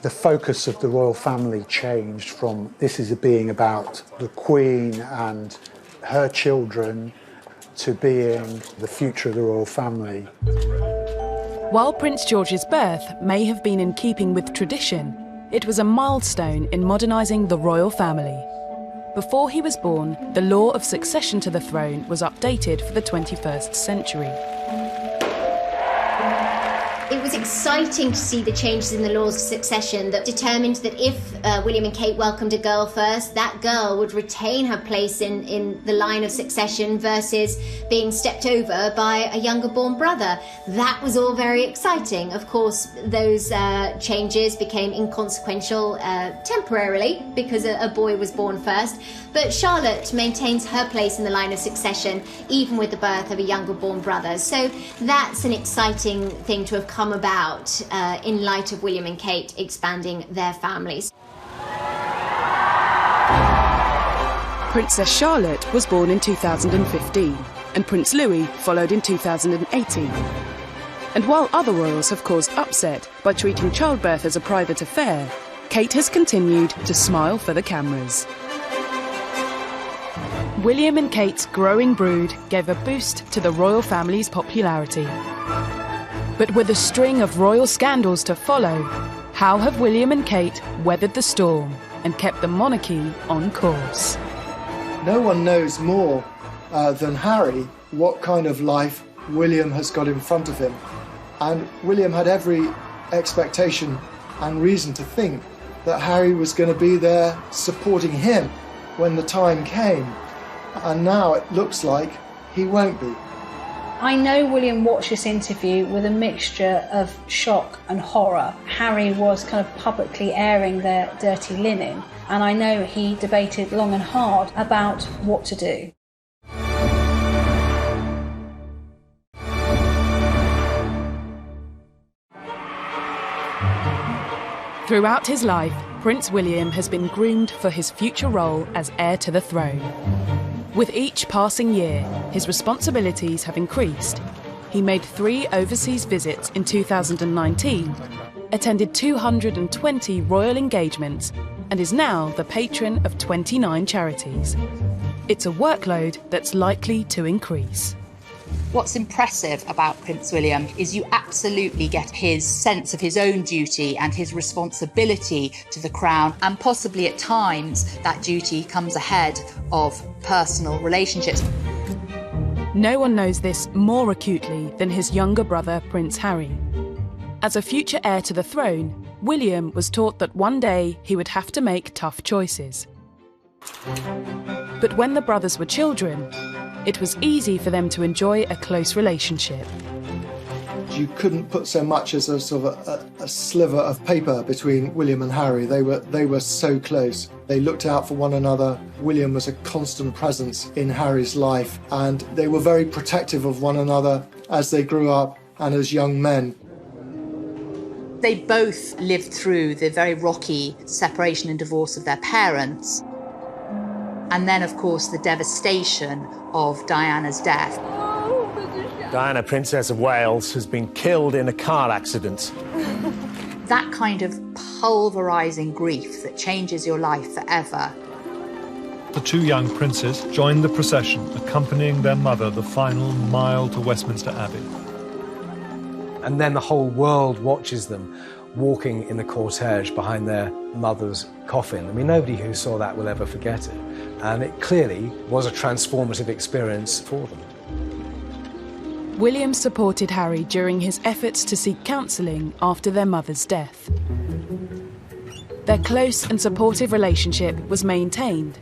The focus of the royal family changed from this is being about the Queen and her children to being the future of the royal family. While Prince George's birth may have been in keeping with tradition, it was a milestone in modernising the royal family. Before he was born, the law of succession to the throne was updated for the 21st century. It was exciting to see the changes in the laws of succession that determined that if William and Kate welcomed a girl first, that girl would retain her place in the line of succession versus being stepped over by a younger born brother. That was all very exciting. Of course, those changes became inconsequential temporarily because a boy was born first. But Charlotte maintains her place in the line of succession even with the birth of a younger born brother. So that's an exciting thing to have come about in light of William and Kate expanding their families. Princess Charlotte was born in 2015 and Prince Louis followed in 2018. And while other royals have caused upset by treating childbirth as a private affair, Kate has continued to smile for the cameras. William and Kate's growing brood gave a boost to the royal family's popularity. But with a string of royal scandals to follow, how have William and Kate weathered the storm and kept the monarchy on course? No one knows more than Harry what kind of life William has got in front of him. And William had every expectation and reason to think that Harry was going to be there supporting him when the time came. And now it looks like he won't be. I know William watched this interview with a mixture of shock and horror. Harry was kind of publicly airing their dirty linen, and I know he debated long and hard about what to do. Throughout his life, Prince William has been groomed for his future role as heir to the throne. With each passing year, his responsibilities have increased. He made 3 overseas visits in 2019, attended 220 royal engagements, and is now the patron of 29 charities. It's a workload that's likely to increase. What's impressive about Prince William is you absolutely get his sense of his own duty and his responsibility to the crown, and possibly at times that duty comes ahead of personal relationships. No one knows this more acutely than his younger brother, Prince Harry. As a future heir to the throne, William was taught that one day he would have to make tough choices. But when the brothers were children, it was easy for them to enjoy a close relationship. You couldn't put so much as a sort of a sliver of paper between William and Harry. They were so close. They looked out for one another. William was a constant presence in Harry's life, and they were very protective of one another as they grew up and as young men. They both lived through the very rocky separation and divorce of their parents. And then, of course, the devastation of Diana's death. Diana, Princess of Wales, has been killed in a car accident. That kind of pulverising grief that changes your life forever. The two young princes joined the procession, accompanying their mother the final mile to Westminster Abbey. And then the whole world watches them walking in the cortege behind their mother's coffin. I mean, nobody who saw that will ever forget it. And it clearly was a transformative experience for them. William supported Harry during his efforts to seek counselling after their mother's death. Their close and supportive relationship was maintained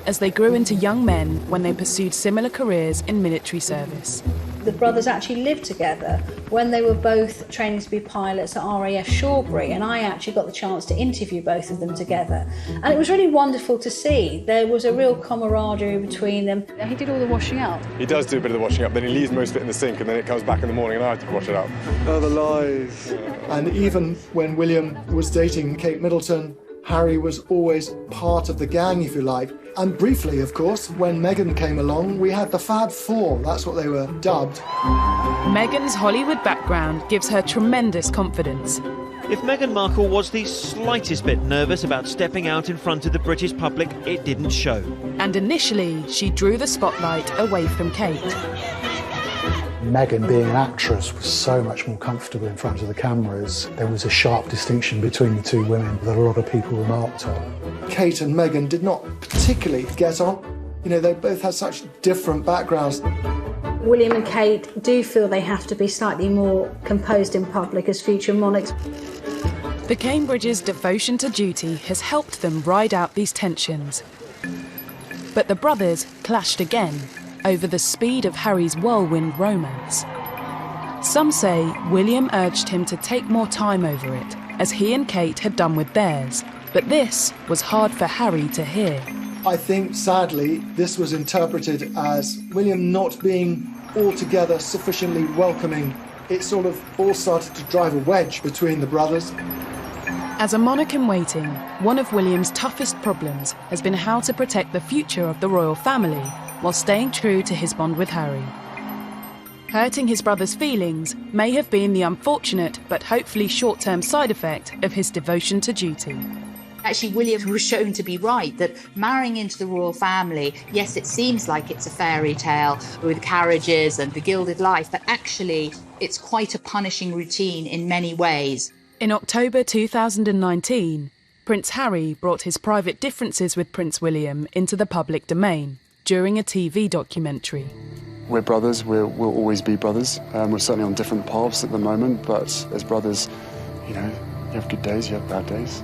as they grew into young men when they pursued similar careers in military service. The brothers actually lived together when they were both training to be pilots at RAF Shawbury, and I actually got the chance to interview both of them together. And it was really wonderful to see. There was a real camaraderie between them. He did all the washing out. He does do a bit of the washing up, then he leaves most of it in the sink, and then it comes back in the morning and I have to wash it out. Oh, the lies. And even when William was dating Kate Middleton, Harry was always part of the gang, if you like. And briefly, of course, when Meghan came along, we had the Fab Four. That's what they were dubbed. Meghan's Hollywood background gives her tremendous confidence. If Meghan Markle was the slightest bit nervous about stepping out in front of the British public, it didn't show. And initially, she drew the spotlight away from Kate. Meghan, being an actress, was so much more comfortable in front of the cameras. There was a sharp distinction between the two women that a lot of people remarked on. Kate and Meghan did not particularly get on. You know, they both had such different backgrounds. William and Kate do feel they have to be slightly more composed in public as future monarchs. The Cambridges' devotion to duty has helped them ride out these tensions. But the brothers clashed again over the speed of Harry's whirlwind romance. Some say William urged him to take more time over it, as he and Kate had done with theirs, but this was hard for Harry to hear. I think, sadly, this was interpreted as William not being altogether sufficiently welcoming. It sort of all started to drive a wedge between the brothers. As a monarch in waiting, one of William's toughest problems has been how to protect the future of the royal family while staying true to his bond with Harry. Hurting his brother's feelings may have been the unfortunate but hopefully short-term side effect of his devotion to duty. Actually, William was shown to be right, that marrying into the royal family, yes, it seems like it's a fairy tale with carriages and the gilded life, but actually it's quite a punishing routine in many ways. In October 2019, Prince Harry brought his private differences with Prince William into the public domain during a TV documentary. We're brothers, we'll always be brothers. We're certainly on different paths at the moment, but as brothers, you know, you have good days, you have bad days.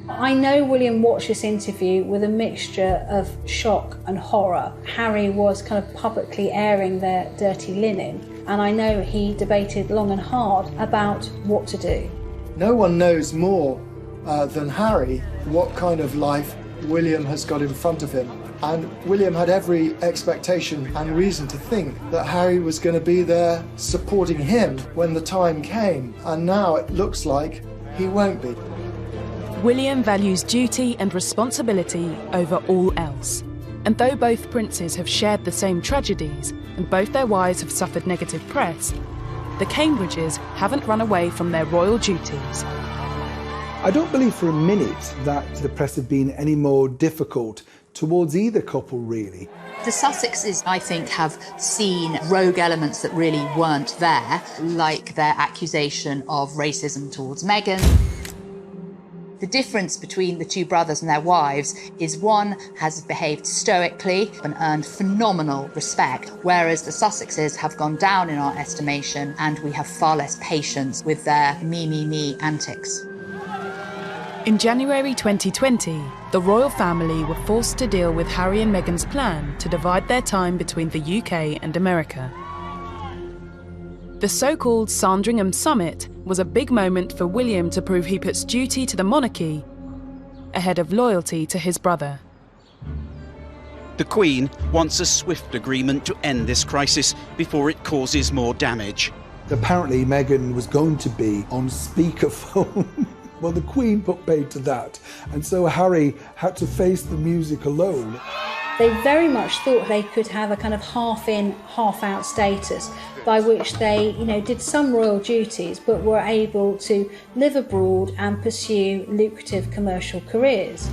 I know William watched this interview with a mixture of shock and horror. Harry was kind of publicly airing their dirty linen, and I know he debated long and hard about what to do. No one knows more than Harry what kind of life William has got in front of him. And William had every expectation and reason to think that Harry was going to be there supporting him when the time came. And now it looks like he won't be. William values duty and responsibility over all else. And though both princes have shared the same tragedies and both their wives have suffered negative press, the Cambridges haven't run away from their royal duties. I don't believe for a minute that the press have been any more difficult towards either couple, really. The Sussexes, I think, have seen rogue elements that really weren't there, like their accusation of racism towards Meghan. The difference between the two brothers and their wives is one has behaved stoically and earned phenomenal respect, whereas the Sussexes have gone down in our estimation and we have far less patience with their me antics. In January 2020, the royal family were forced to deal with Harry and Meghan's plan to divide their time between the UK and America. The so-called Sandringham Summit was a big moment for William to prove he puts duty to the monarchy ahead of loyalty to his brother. The Queen wants a swift agreement to end this crisis before it causes more damage. Apparently Meghan was going to be on speakerphone. Well, the Queen put paid to that, and so Harry had to face the music alone. They very much thought they could have a kind of half-in, half-out status by which they, did some royal duties but were able to live abroad and pursue lucrative commercial careers.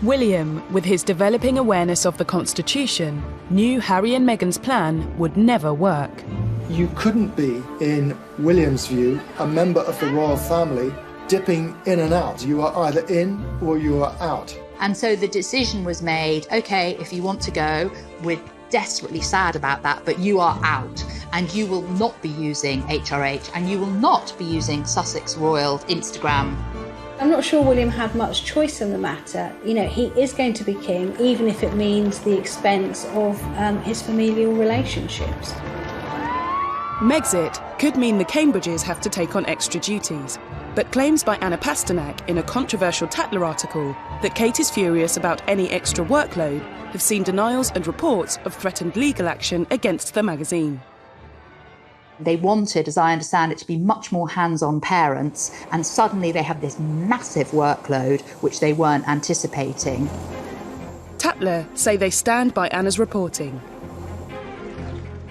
William, with his developing awareness of the Constitution, knew Harry and Meghan's plan would never work. You couldn't be, in William's view, a member of the royal family dipping in and out. You are either in or you are out. And so the decision was made, OK, if you want to go, we're desperately sad about that, but you are out. And you will not be using HRH, and you will not be using Sussex Royal Instagram. I'm not sure William had much choice in the matter. He is going to be king, even if it means the expense of his familial relationships. Megxit could mean the Cambridges have to take on extra duties, but claims by Anna Pasternak in a controversial Tatler article that Kate is furious about any extra workload have seen denials and reports of threatened legal action against the magazine. They wanted, as I understand it, to be much more hands-on parents, and suddenly they have this massive workload which they weren't anticipating. Tatler say they stand by Anna's reporting.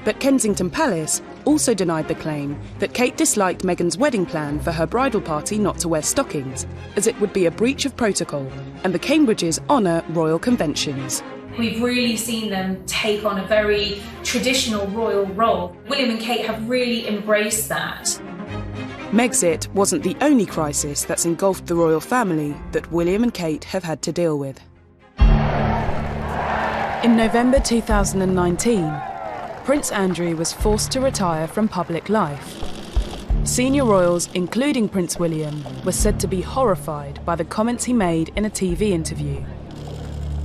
But Kensington Palace also denied the claim that Kate disliked Meghan's wedding plan for her bridal party not to wear stockings, as it would be a breach of protocol, and the Cambridges honour royal conventions. We've really seen them take on a very traditional royal role. William and Kate have really embraced that. Megxit wasn't the only crisis that's engulfed the royal family that William and Kate have had to deal with. In November 2019, Prince Andrew was forced to retire from public life. Senior royals, including Prince William, were said to be horrified by the comments he made in a TV interview,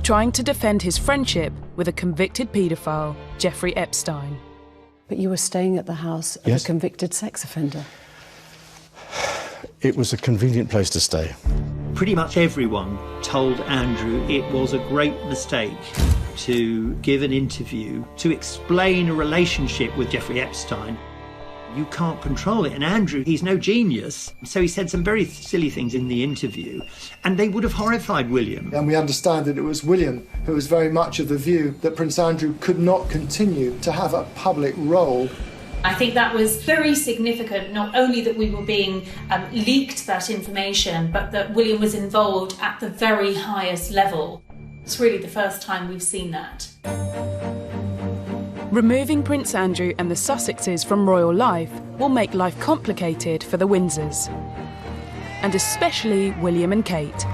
trying to defend his friendship with a convicted paedophile, Jeffrey Epstein. But you were staying at the house of a convicted sex offender. It was a convenient place to stay. Pretty much everyone told Andrew it was a great mistake to give an interview to explain a relationship with Jeffrey Epstein. You can't control it. And Andrew, he's no genius, so he said some very silly things in the interview, and they would have horrified William. And we understand that it was William who was very much of the view that Prince Andrew could not continue to have a public role. I think that was very significant, not only that we were being leaked that information, but that William was involved at the very highest level. It's really the first time we've seen that. Removing Prince Andrew and the Sussexes from royal life will make life complicated for the Windsors, and especially William and Kate.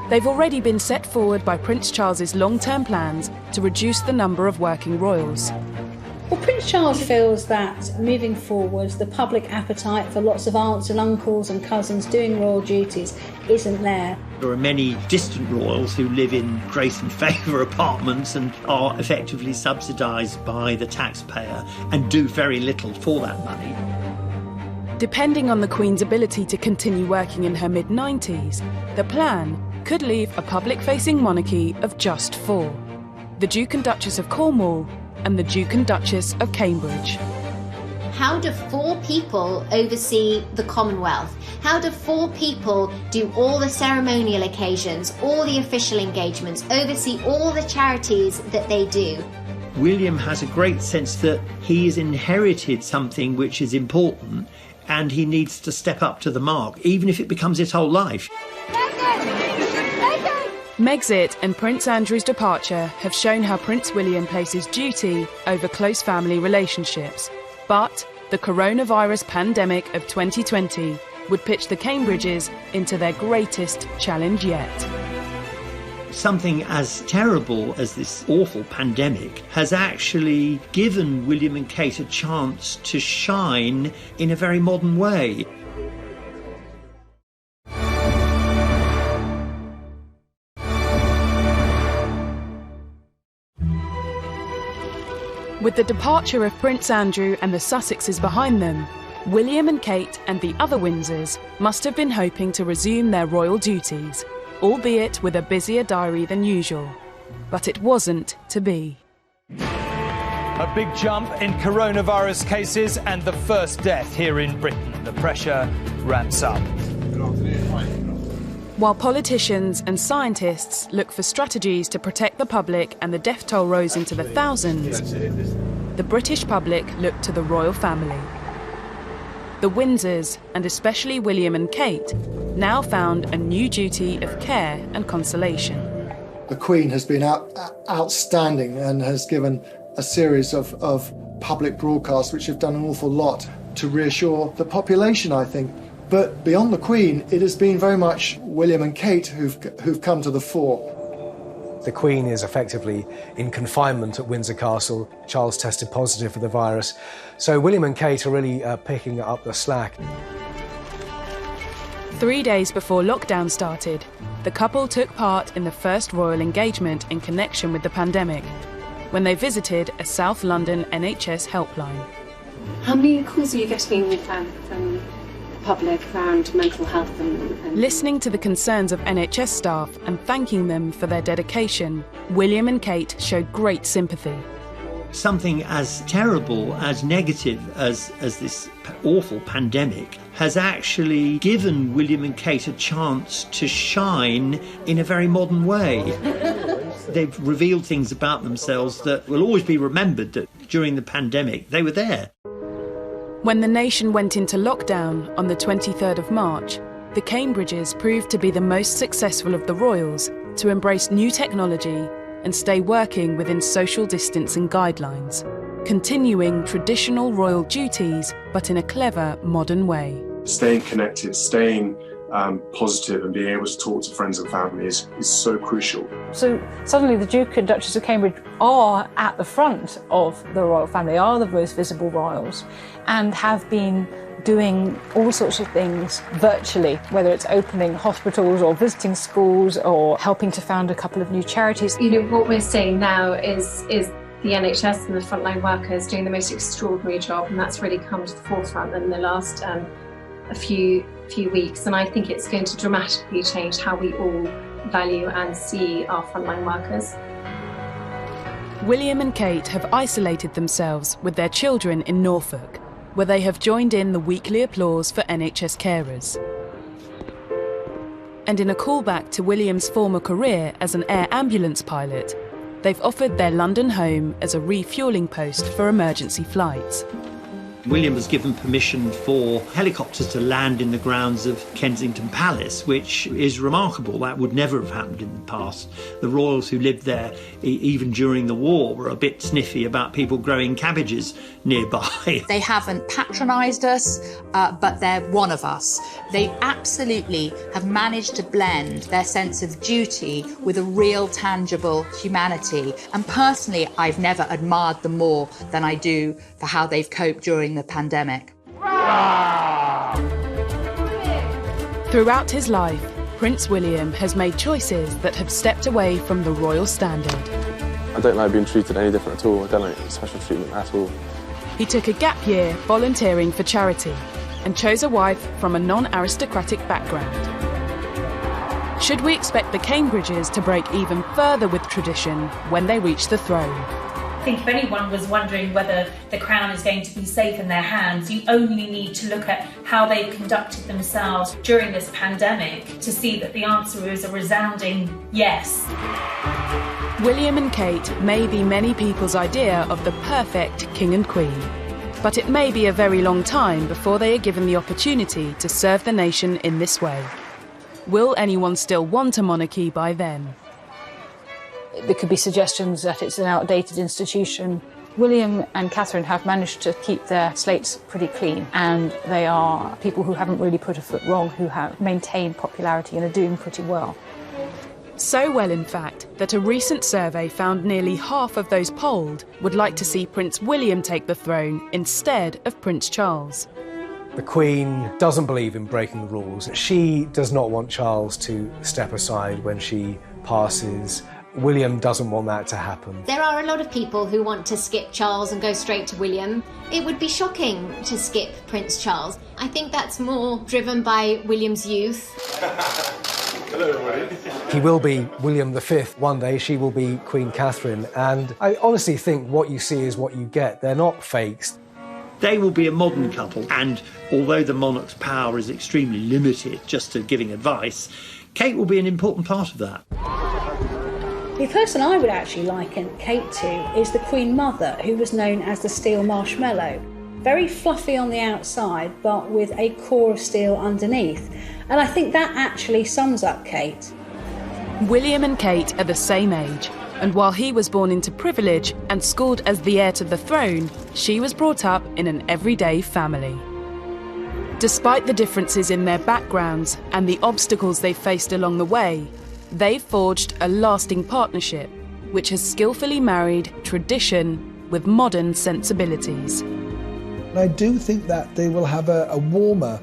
They've already been set forward by Prince Charles's long-term plans to reduce the number of working royals. Well, Prince Charles feels that moving forwards, the public appetite for lots of aunts and uncles and cousins doing royal duties isn't there. There are many distant royals who live in grace and favour apartments and are effectively subsidised by the taxpayer and do very little for that money. Depending on the Queen's ability to continue working in her mid-90s, the plan could leave a public-facing monarchy of just 4. The Duke and Duchess of Cornwall and the Duke and Duchess of Cambridge. How do 4 people oversee the Commonwealth? How do 4 people do all the ceremonial occasions, all the official engagements, oversee all the charities that they do? William has a great sense that he has inherited something which is important and he needs to step up to the mark, even if it becomes his whole life. Megxit and Prince Andrew's departure have shown how Prince William places duty over close family relationships. But the coronavirus pandemic of 2020 would pitch the Cambridges into their greatest challenge yet. Something as terrible as this awful pandemic has actually given William and Kate a chance to shine in a very modern way. With the departure of Prince Andrew and the Sussexes behind them, William and Kate and the other Windsors must have been hoping to resume their royal duties, albeit with a busier diary than usual. But it wasn't to be. A big jump in coronavirus cases and the first death here in Britain. The pressure ramps up. While politicians and scientists look for strategies to protect the public and the death toll rose into the thousands, the British public looked to the royal family. The Windsors, and especially William and Kate, now found a new duty of care and consolation. The Queen has been outstanding and has given a series of public broadcasts which have done an awful lot to reassure the population, I think. But beyond the Queen, it has been very much William and Kate who've come to the fore. The Queen is effectively in confinement at Windsor Castle. Charles tested positive for the virus. So William and Kate are really picking up the slack. 3 days before lockdown started, the couple took part in the first royal engagement in connection with the pandemic, when they visited a South London NHS helpline. How many calls are you getting from the public around mental health and... Listening to the concerns of NHS staff and thanking them for their dedication, William and Kate showed great sympathy. Something as terrible, as negative as this awful pandemic has actually given William and Kate a chance to shine in a very modern way. They've revealed things about themselves that will always be remembered, that during the pandemic they were there. When the nation went into lockdown on the 23rd of March, the Cambridges proved to be the most successful of the royals to embrace new technology and stay working within social distancing guidelines, continuing traditional royal duties but in a clever, modern way. Staying connected, staying positive and being able to talk to friends and family is so crucial. So suddenly the Duke and Duchess of Cambridge are at the front of the royal family, are the most visible royals, and have been doing all sorts of things virtually, whether it's opening hospitals or visiting schools or helping to found a couple of new charities. You know, what we're seeing now is the NHS and the frontline workers doing the most extraordinary job, and that's really come to the forefront in the last a few weeks, and I think it's going to dramatically change how we all value and see our frontline workers. William and Kate have isolated themselves with their children in Norfolk, where they have joined in the weekly applause for NHS carers. And in a callback to William's former career as an air ambulance pilot, they've offered their London home as a refuelling post for emergency flights. William was given permission for helicopters to land in the grounds of Kensington Palace, which is remarkable. That would never have happened in the past. The royals who lived there, even during the war, were a bit sniffy about people growing cabbages nearby. They haven't patronised us, but they're one of us. They absolutely have managed to blend their sense of duty with a real, tangible humanity. And personally, I've never admired them more than I do for how they've coped during the pandemic. Throughout his life, Prince William has made choices that have stepped away from the royal standard. I don't like being treated any different at all. I don't like special treatment at all. He took a gap year volunteering for charity and chose a wife from a non-aristocratic background. Should we expect the Cambridges to break even further with tradition when they reach the throne? I think if anyone was wondering whether the crown is going to be safe in their hands, you only need to look at how they've conducted themselves during this pandemic to see that the answer is a resounding yes. William and Kate may be many people's idea of the perfect king and queen, but it may be a very long time before they are given the opportunity to serve the nation in this way. Will anyone still want a monarchy by then? There could be suggestions that it's an outdated institution William and Catherine have managed to keep their slates pretty clean, and they are people who haven't really put a foot wrong, who have maintained popularity and are doing pretty well. So well, in fact, that a recent survey found nearly half of those polled would like to see Prince William take the throne instead of Prince Charles. The Queen doesn't believe in breaking the rules. She does not want Charles to step aside when she passes. William doesn't want that to happen. There are a lot of people who want to skip Charles and go straight to William. It would be shocking to skip Prince Charles. I think that's more driven by William's youth. Hello, everybody. He will be William V one day, she will be Queen Catherine, and I honestly think what you see is what you get. They're not fakes. They will be a modern couple, and although the monarch's power is extremely limited just to giving advice, Kate will be an important part of that. The person I would actually liken Kate to is the Queen Mother, who was known as the steel marshmallow. Very fluffy on the outside, but with a core of steel underneath. And I think that actually sums up Kate. William and Kate are the same age, and while he was born into privilege and schooled as the heir to the throne, she was brought up in an everyday family. Despite the differences in their backgrounds and the obstacles they faced along the way, they've forged a lasting partnership, which has skillfully married tradition with modern sensibilities. I do think that they will have a warmer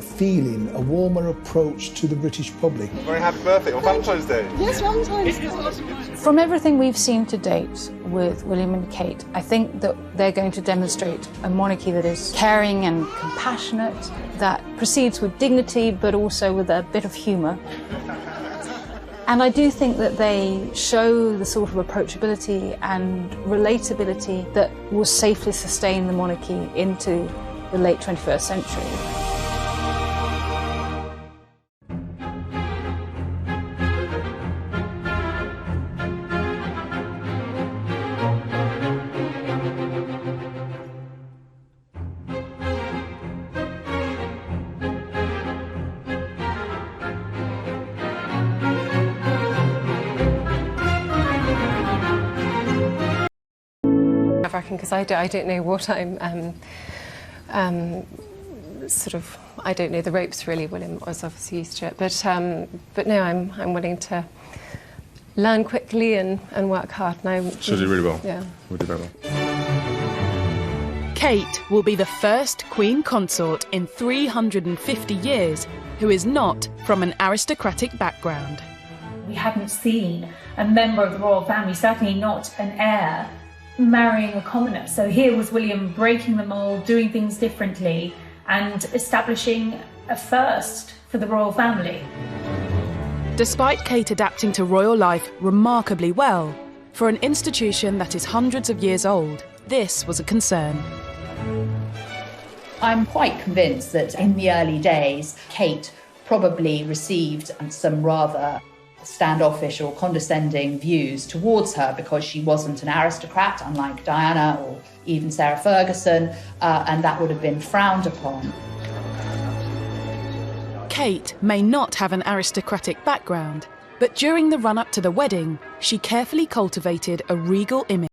feeling, a warmer approach to the British public. Very happy birthday on Valentine's Day. Yes, Valentine's Day. From everything we've seen to date with William and Kate, I think that they're going to demonstrate a monarchy that is caring and compassionate, that proceeds with dignity but also with a bit of humour. And I do think that they show the sort of approachability and relatability that will safely sustain the monarchy into the late 21st century. Because I don't know what I'm I don't know the ropes really. William was obviously used to it, but no, I'm willing to learn quickly and work hard. And She'll do really well. Yeah, we'll do very well. Kate will be the first Queen Consort in 350 years who is not from an aristocratic background. We hadn't seen a member of the royal family, certainly not an heir, marrying a commoner. So here was William breaking the mould, doing things differently and establishing a first for the royal family. Despite Kate adapting to royal life remarkably well, for an institution that is hundreds of years old, this was a concern. I'm quite convinced that in the early days, Kate probably received some rather standoffish or condescending views towards her because she wasn't an aristocrat, unlike Diana or even Sarah Ferguson, and that would have been frowned upon. Kate may not have an aristocratic background, but during the run-up to the wedding, she carefully cultivated a regal image.